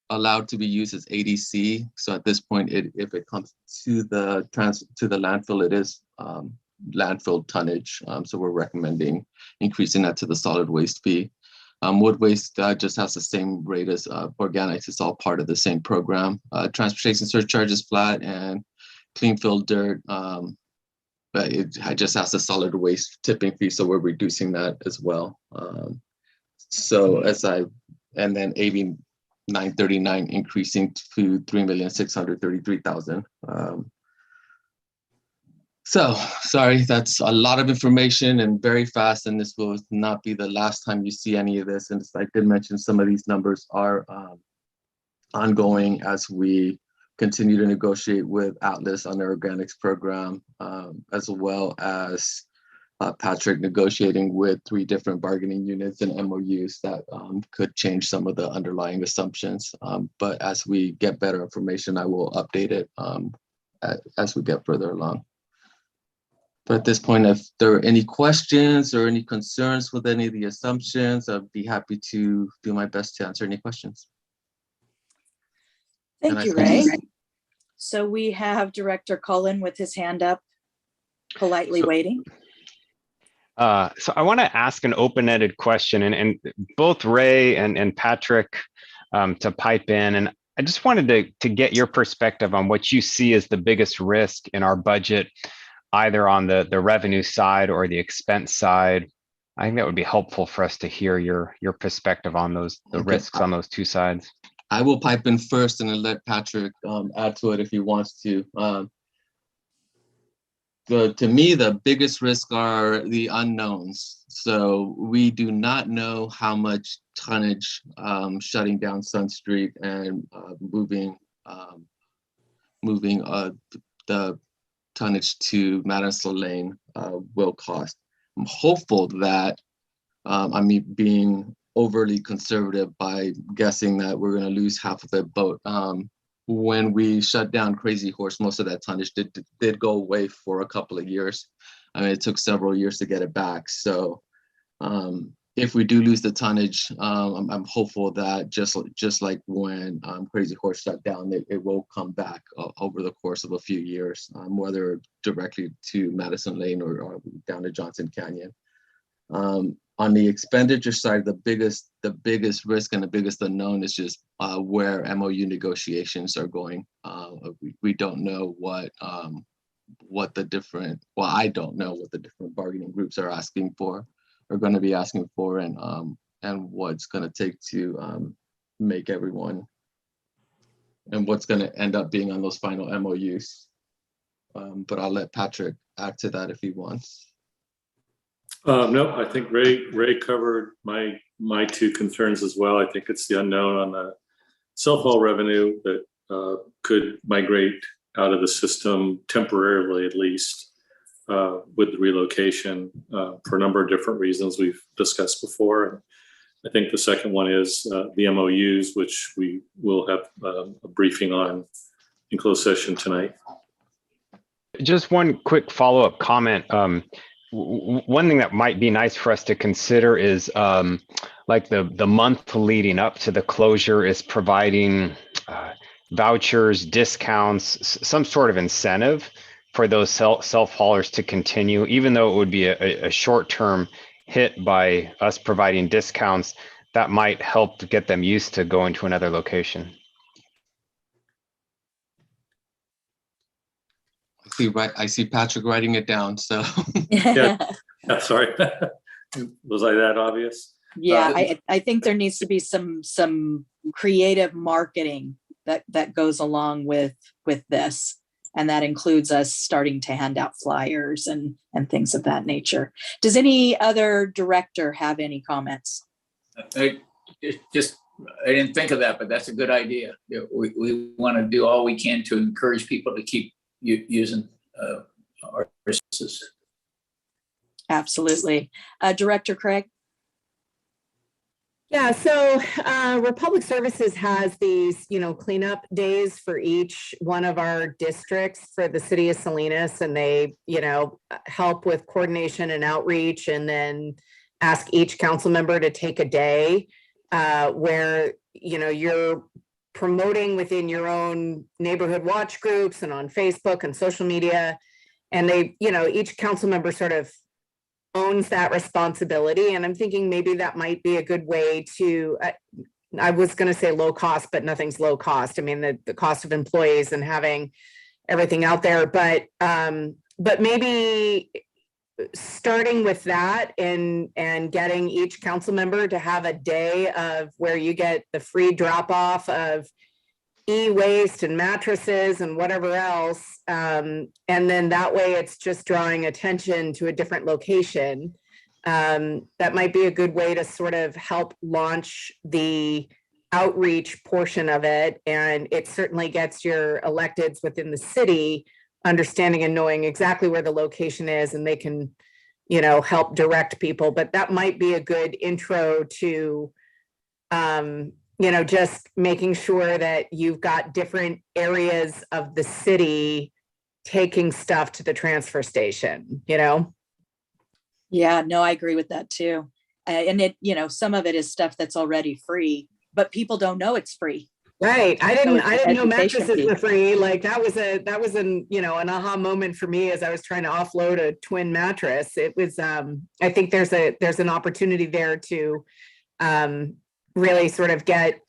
allowed to be used as ADC. So at this point, if it comes to the landfill, it is landfill tonnage. So we're recommending increasing that to the solid waste fee. Wood waste just has the same rate as organics. It's all part of the same program. Transportation surcharge is flat, and clean fill dirt, but it just has a solid waste tipping fee, so we're reducing that as well. And then AB 939 increasing to 3,633,000. So sorry, that's a lot of information and very fast, and this will not be the last time you see any of this. And as I did mention, some of these numbers are ongoing as we continue to negotiate with Atlas on their organics program, as well as Patrick negotiating with 3 different bargaining units and MOUs that could change some of the underlying assumptions. But as we get better information, I will update it as we get further along. But at this point, if there are any questions or any concerns with any of the assumptions, I'd be happy to do my best to answer any questions. Thank you, Ray. So we have Director Cullen with his hand up, politely waiting. So I want to ask an open-ended question, and both Ray and Patrick to pipe in. And I just wanted to get your perspective on what you see as the biggest risk in our budget, either on the revenue side or the expense side. I think that would be helpful for us to hear your perspective on the risks on those two sides. I will pipe in first and then let Patrick add to it if he wants to. To me, the biggest risk are the unknowns. So we do not know how much tonnage shutting down Sun Street and moving the tonnage to Madison Lane will cost. I'm hopeful that being overly conservative by guessing that we're going to lose half of the boat. When we shut down Crazy Horse, most of that tonnage did go away for a couple of years. I mean, it took several years to get it back. So if we do lose the tonnage, I'm hopeful that just like when Crazy Horse shut down, it will come back over the course of a few years, whether directly to Madison Lane or down to Johnson Canyon. On the expenditure side, the biggest risk and the biggest unknown is just where MOU negotiations are going. We don't know what the different, well, I don't know what the different bargaining groups are asking for, are going to be asking for, and what's going to take to make everyone, and what's going to end up being on those final MOUs. But I'll let Patrick add to that if he wants. No, I think Ray covered my two concerns as well. I think it's the unknown on the self-haul revenue that could migrate out of the system temporarily, at least, with the relocation for a number of different reasons we've discussed before. And I think the second one is the MOUs, which we will have a briefing on in closed session tonight. Just one quick follow-up comment. One thing that might be nice for us to consider is like the month leading up to the closure is providing vouchers, discounts, some sort of incentive for those self-haulers to continue, even though it would be a short-term hit by us providing discounts. that might help to get them used to going to another location. I see Patrick writing it down, so. Yeah, sorry. Was I that obvious? Yeah, I think there needs to be some creative marketing that goes along with this. And that includes us starting to hand out flyers and things of that nature. Does any other director have any comments? I didn't think of that, but that's a good idea. We want to do all we can to encourage people to keep using our services. Absolutely. Director Craig? Yeah, so Republic Services has these, cleanup days for each one of our districts for the city of Salinas, and they, help with coordination and outreach, and then ask each council member to take a day where, you're promoting within your own neighborhood watch groups and on Facebook and social media. And they, each council member sort of owns that responsibility. And I'm thinking maybe that might be a good way to, I was going to say low cost, but nothing's low cost. I mean, the cost of employees and having everything out there, but maybe starting with that and getting each council member to have a day of where you get the free drop off of e-waste and mattresses and whatever else. And then that way it's just drawing attention to a different location. That might be a good way to sort of help launch the outreach portion of it. And it certainly gets your electeds within the city understanding and knowing exactly where the location is, and they can, help direct people. But that might be a good intro to, just making sure that you've got different areas of the city taking stuff to the transfer station, Yeah, no, I agree with that too. And it, some of it is stuff that's already free, but people don't know it's free. Right. I didn't know mattresses piece. were free. Like that was an aha moment for me as I was trying to offload a twin mattress. It was, I think there's an opportunity there to really sort of get,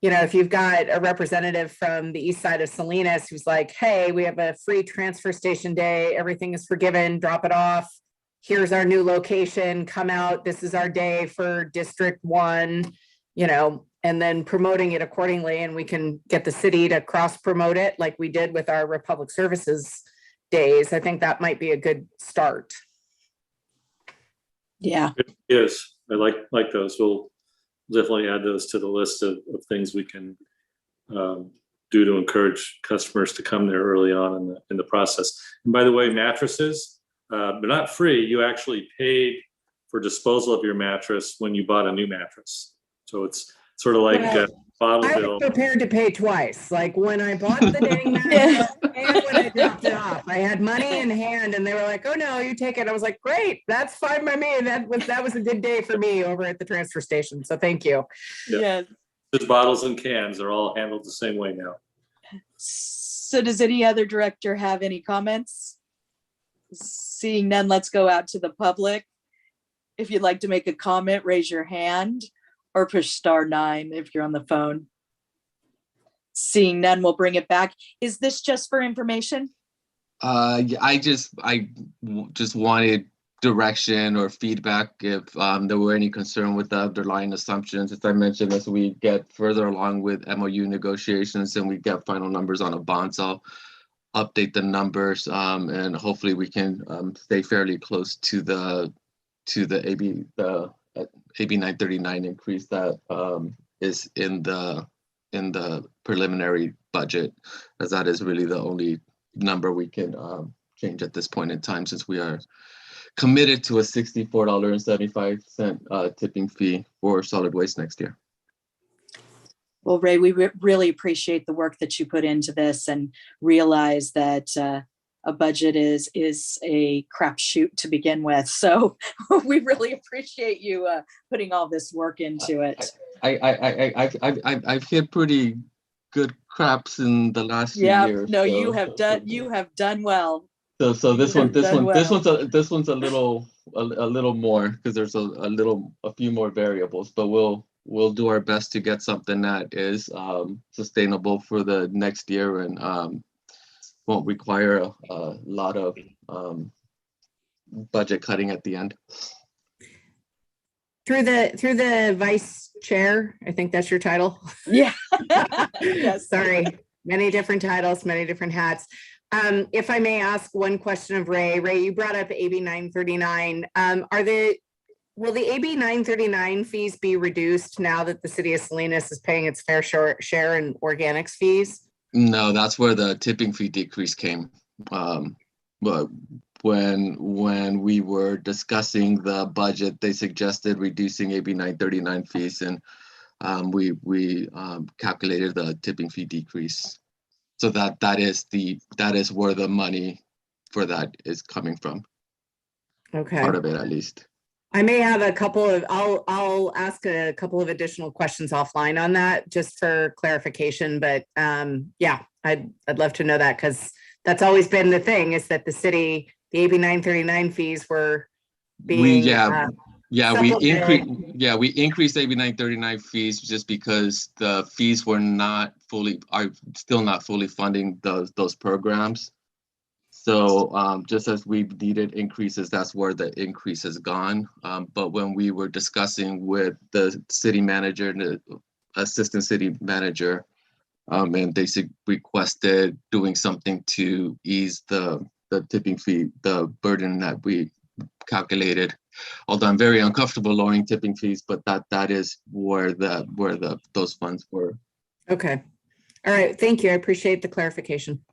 if you've got a representative from the east side of Salinas who's like, hey, we have a free transfer station day, everything is forgiven, drop it off. Here's our new location, come out, this is our day for District 1, and then promoting it accordingly. And we can get the city to cross promote it like we did with our Republic Services days. I think that might be a good start. Yeah. Yes, I like those. We'll definitely add those to the list of things we can do to encourage customers to come there early on in the process. And by the way, mattresses, they're not free. You actually paid for disposal of your mattress when you bought a new mattress. So it's sort of like a bottle I bill. was prepared to pay twice. Like when I bought the dang mattress and when I dropped it off, I had money in hand and they were like, oh no, you take it. I was like, great, that's fine by me. That was a good day for me over at the transfer station. So thank you. Yeah. The bottles and cans are all handled the same way now. So does any other director have any comments? Seeing none, let's go out to the public. If you'd like to make a comment, raise your hand or push *9 if you're on the phone. Seeing none, we'll bring it back. Is this just for information? I just wanted direction or feedback if there were any concern with the underlying assumptions. As I mentioned, as we get further along with MOU negotiations and we get final numbers on a bond, so I'll update the numbers and hopefully we can stay fairly close to the AB 939 increase that is in the preliminary budget, as that is really the only number we can change at this point in time, since we are committed to a $64.75 tipping fee for solid waste next year. Well, Ray, we really appreciate the work that you put into this and realize that a budget is a crapshoot to begin with. So we really appreciate you putting all this work into it. I've hit pretty good craps in the last few years. No, so. you have done well. So this one's a little more because there's a few more variables, but we'll we'll do our best to get something that is sustainable for the next year and won't require a lot of budget cutting at the end. Through the vice chair, I think that's your title. Yeah. Yes. Sorry, many different titles, many different hats. If I may ask one question of Ray. Ray, you brought up AB 939. Will the AB 939 fees be reduced now that the city of Salinas is paying its fair share in organics fees? No, that's where the tipping fee decrease came. But when we were discussing the budget, they suggested reducing AB 939 fees, and we calculated the tipping fee decrease. So that is where the money for that is coming from. Okay. Part of it, at least. I may have a couple of, I'll ask a couple of additional questions offline on that just for clarification, but yeah, I'd love to know that, because that's always been the thing, is that the city, the AB 939 fees were being we increased AB 939 fees just because the fees were still not fully funding those programs. So just as we needed increases, that's where the increase has gone. But when we were discussing with the city manager and the assistant city manager, and they requested doing something to ease the tipping fee, the burden that we calculated. Although I'm very uncomfortable lowering tipping fees, but that is where those funds were. Okay. All right. Thank you. I appreciate the clarification.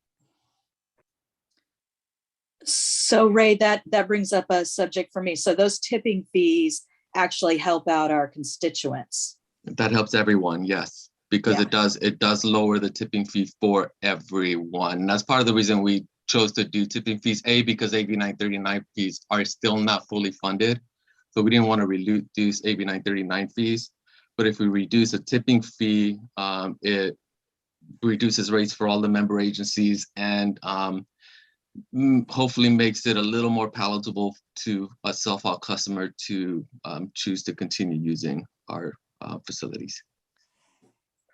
So Ray, that brings up a subject for me. So those tipping fees actually help out our constituents. That helps everyone, yes, because it does lower the tipping fee for everyone. And that's part of the reason we chose to do tipping fees, because AB 939 fees are still not fully funded. So we didn't want to reduce AB 939 fees. But if we reduce a tipping fee, it reduces rates for all the member agencies and hopefully makes it a little more palatable to a self-help customer to choose to continue using our facilities.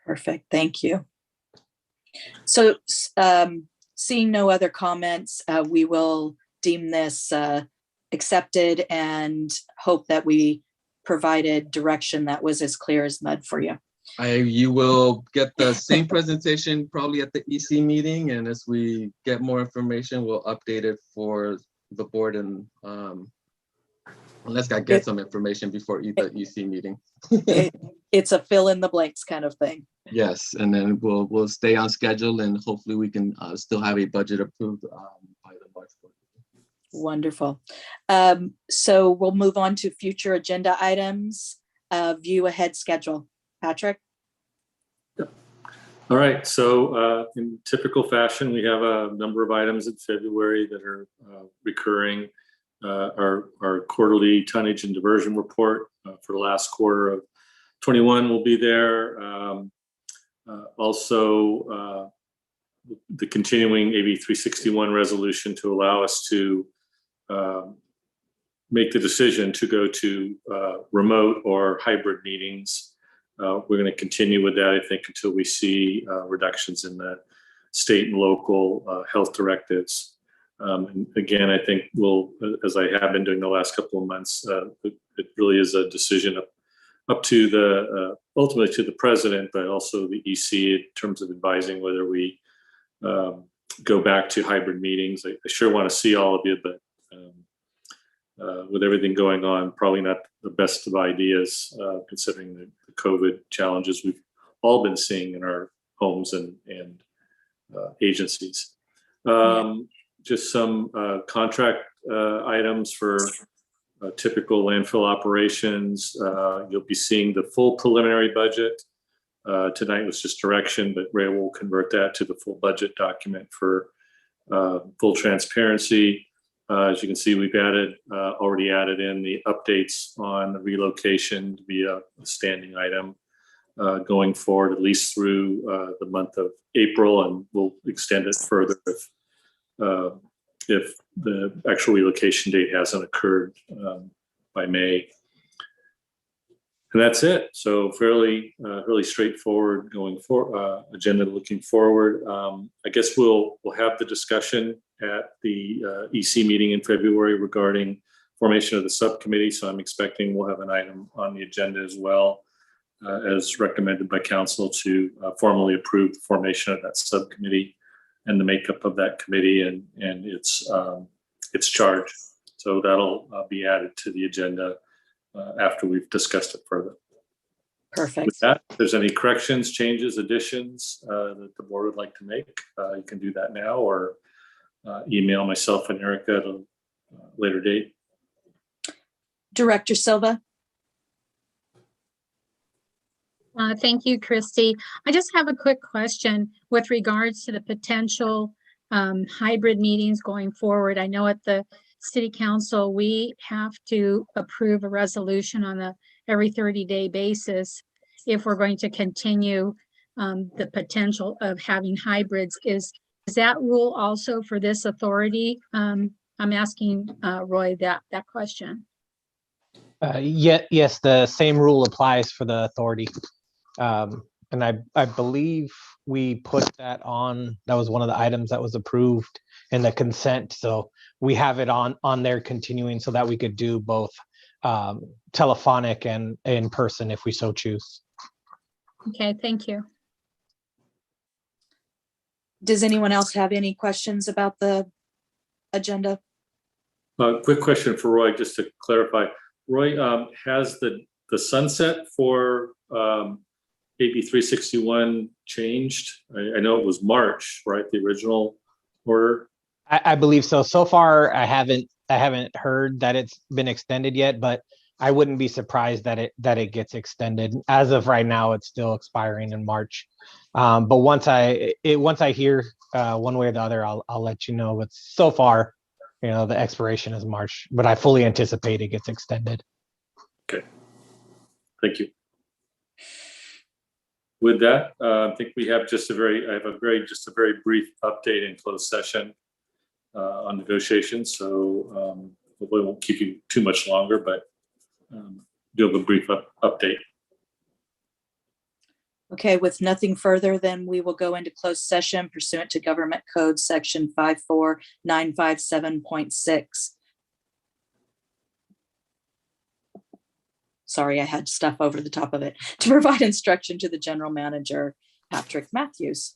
Perfect. Thank you. So seeing no other comments, we will deem this accepted and hope that we provided direction that was as clear as mud for you. You will get the same presentation probably at the EC meeting, and as we get more information, we'll update it for the board, and unless I get some information before the EC meeting. It's a fill in the blanks kind of thing. Yes, and then we'll stay on schedule, and hopefully we can still have a budget approved by the March 4th. Wonderful. So we'll move on to future agenda items. View ahead schedule. Patrick? All right, so in typical fashion, we have a number of items in February that are recurring. Our quarterly tonnage and diversion report for the last quarter of 21 will be there. Also, the continuing AB 361 resolution to allow us to make the decision to go to remote or hybrid meetings. We're going to continue with that, I think, until we see reductions in the state and local health directives. And again, I think we'll, as I have been doing the last couple of months, it really is a decision up to the ultimately to the president, but also the EC in terms of advising whether we go back to hybrid meetings. I sure want to see all of you, but with everything going on, probably not the best of ideas, considering the COVID challenges we've all been seeing in our homes and agencies. Just some contract items for typical landfill operations. You'll be seeing the full preliminary budget. Tonight was just direction, but Ray will convert that to the full budget document for full transparency. As you can see, we've already added in the updates on the relocation via a standing item going forward, at least through the month of April, and we'll extend it further if the actual relocation date hasn't occurred by May. And that's it. So fairly, really straightforward going for agenda looking forward. I guess we'll have the discussion at the EC meeting in February regarding formation of the subcommittee. So I'm expecting we'll have an item on the agenda as well as recommended by council to formally approve the formation of that subcommittee and the makeup of that committee and its charge. So that'll be added to the agenda after we've discussed it further. Perfect. With that, if there's any corrections, changes, additions that the board would like to make, you can do that now or email myself and Erica at a later date. Director Silva. Thank you, Christy. I just have a quick question with regards to the potential hybrid meetings going forward. I know at the City Council, we have to approve a resolution on a every 30-day basis if we're going to continue the potential of having hybrids. Is that rule also for this authority? I'm asking Roy that question. Yes, the same rule applies for the authority. And I believe we put that on, that was one of the items that was approved in the consent. So we have it on there continuing so that we could do both telephonic and in person if we so choose. Okay, thank you. Does anyone else have any questions about the agenda? Quick question for Roy, just to clarify. Roy, has the sunset for AB 361 changed? I know it was March, right? The original order. I believe so. So far, I haven't heard that it's been extended yet, but I wouldn't be surprised that it gets extended. As of right now, it's still expiring in March. But once I hear one way or the other, I'll let you know. But so far, the expiration is March, but I fully anticipate it gets extended. Okay. Thank you. With that, I think we have just a very brief update in closed session on negotiations. So hopefully won't keep you too much longer, but do have a brief update. Okay, with nothing further, then we will go into closed session pursuant to Government Code Section 54957.6. Sorry, I had stuff over the top of it. To provide instruction to the General Manager, Patrick Matthews.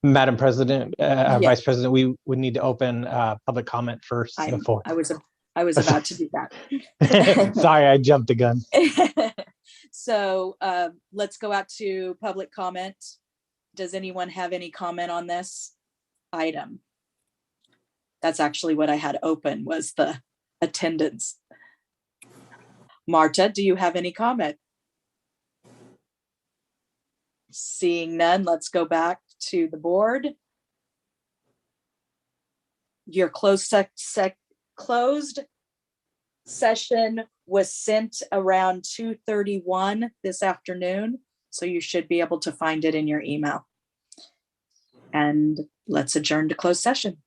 Madam President, Yes. Vice President, we would need to open public comment first before. I was about to do that. Sorry, I jumped the gun. So let's go out to public comment. Does anyone have any comment on this item? That's actually what I had open, was the attendance. Marta, do you have any comment? Seeing none, let's go back to the board. Your closed session was sent around 2:31 this afternoon, so you should be able to find it in your email. And let's adjourn to closed session.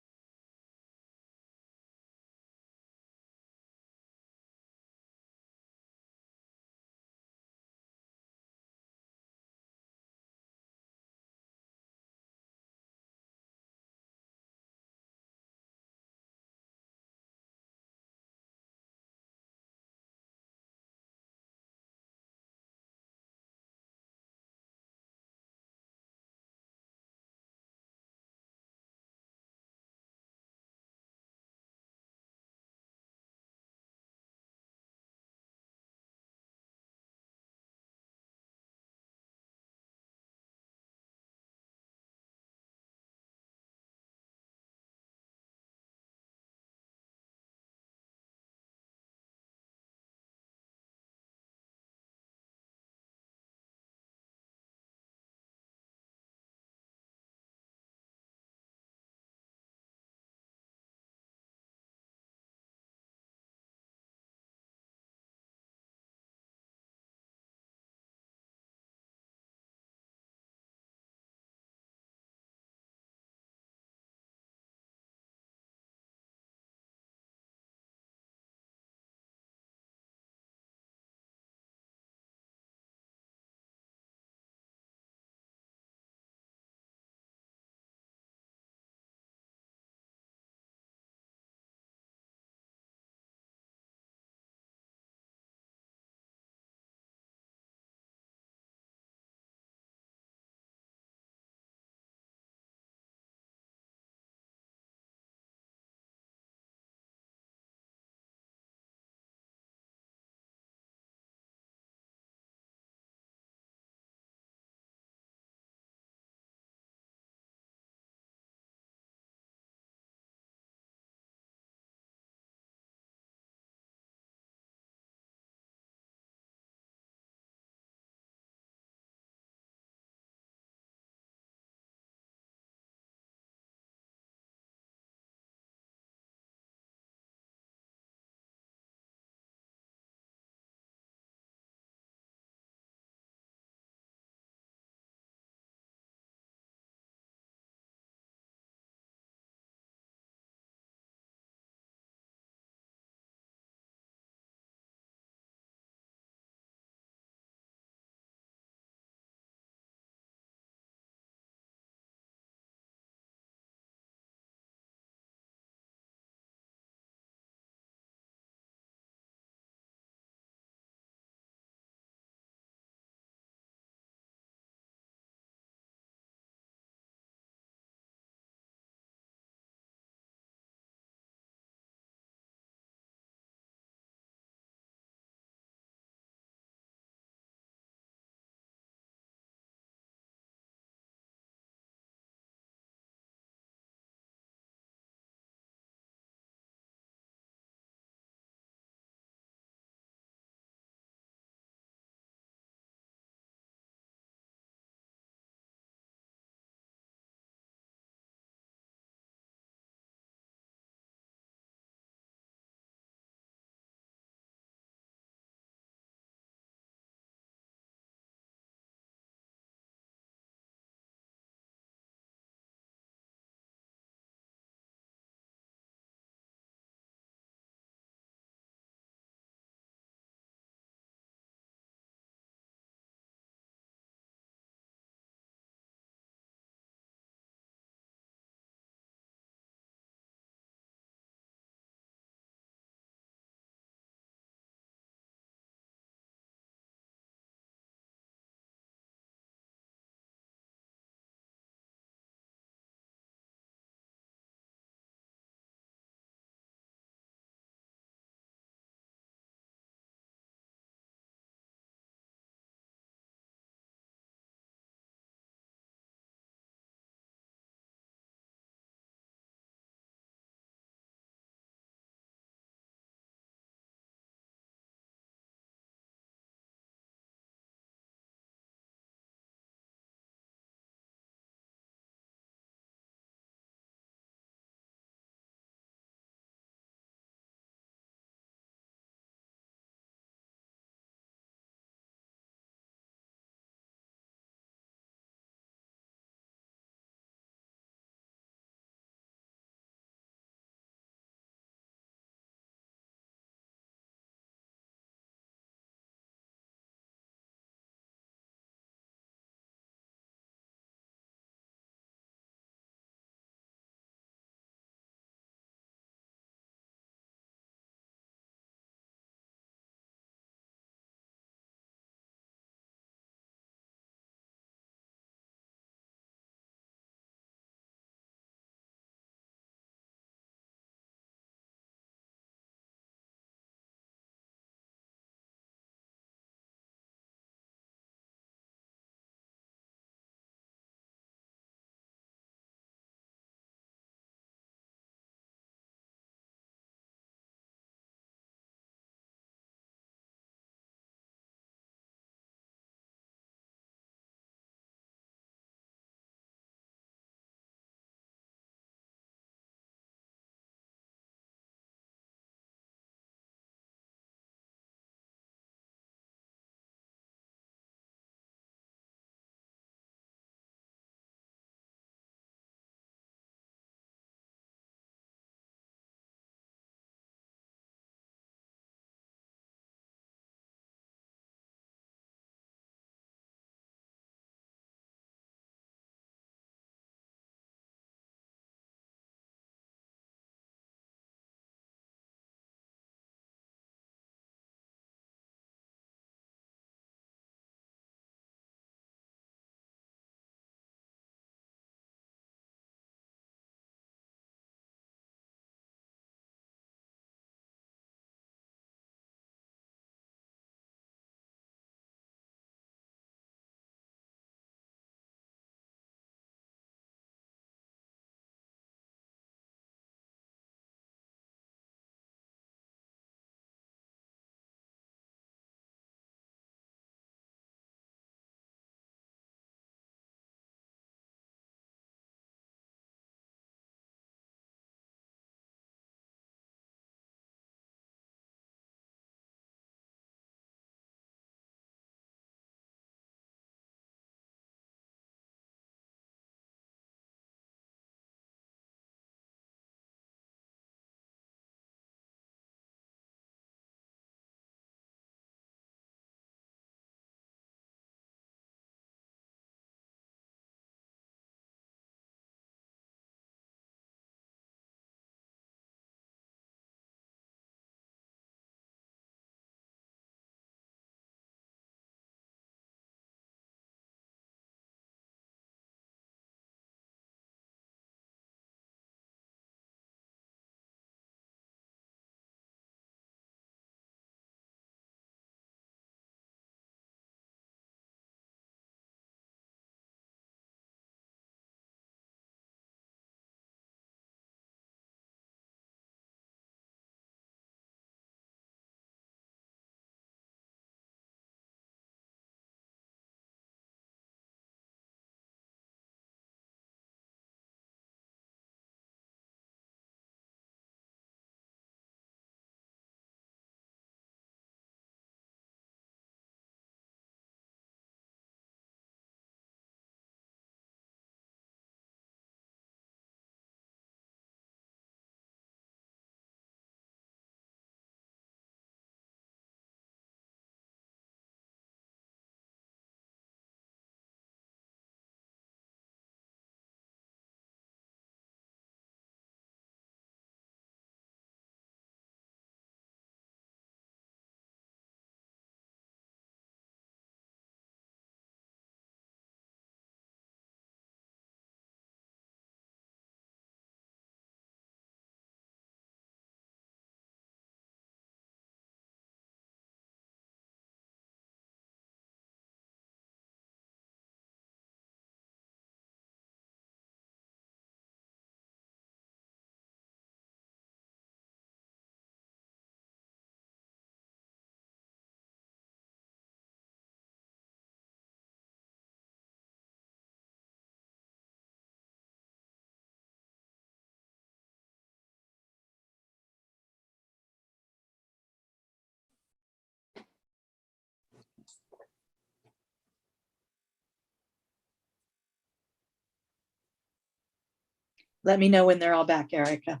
Let me know when they're all back, Erica.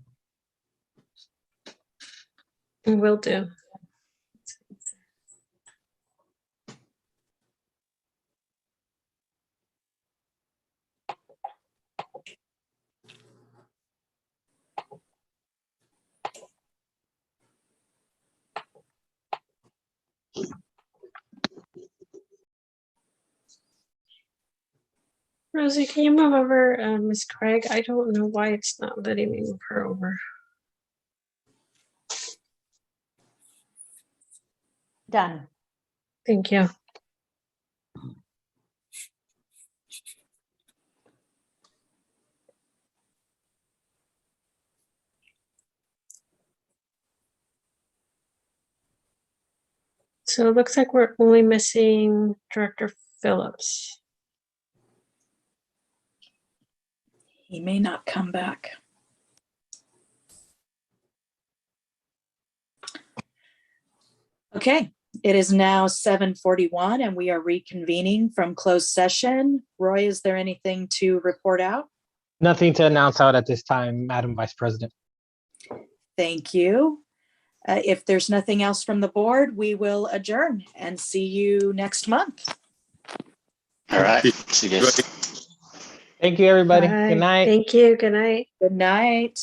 Will do. Rosie, can you move over, Miss Craig? I don't know why it's not letting me move her over. Done. Thank you. So it looks like we're only missing Director Phillips. He may not come back. Okay, it is now 7:41 and we are reconvening from closed session. Roy, is there anything to report out? Nothing to announce out at this time, Madam Vice President. Thank you. If there's nothing else from the board, we will adjourn and see you next month. All right. See you guys. Thank you, everybody. Bye. Good night. Thank you. Good night. Good night.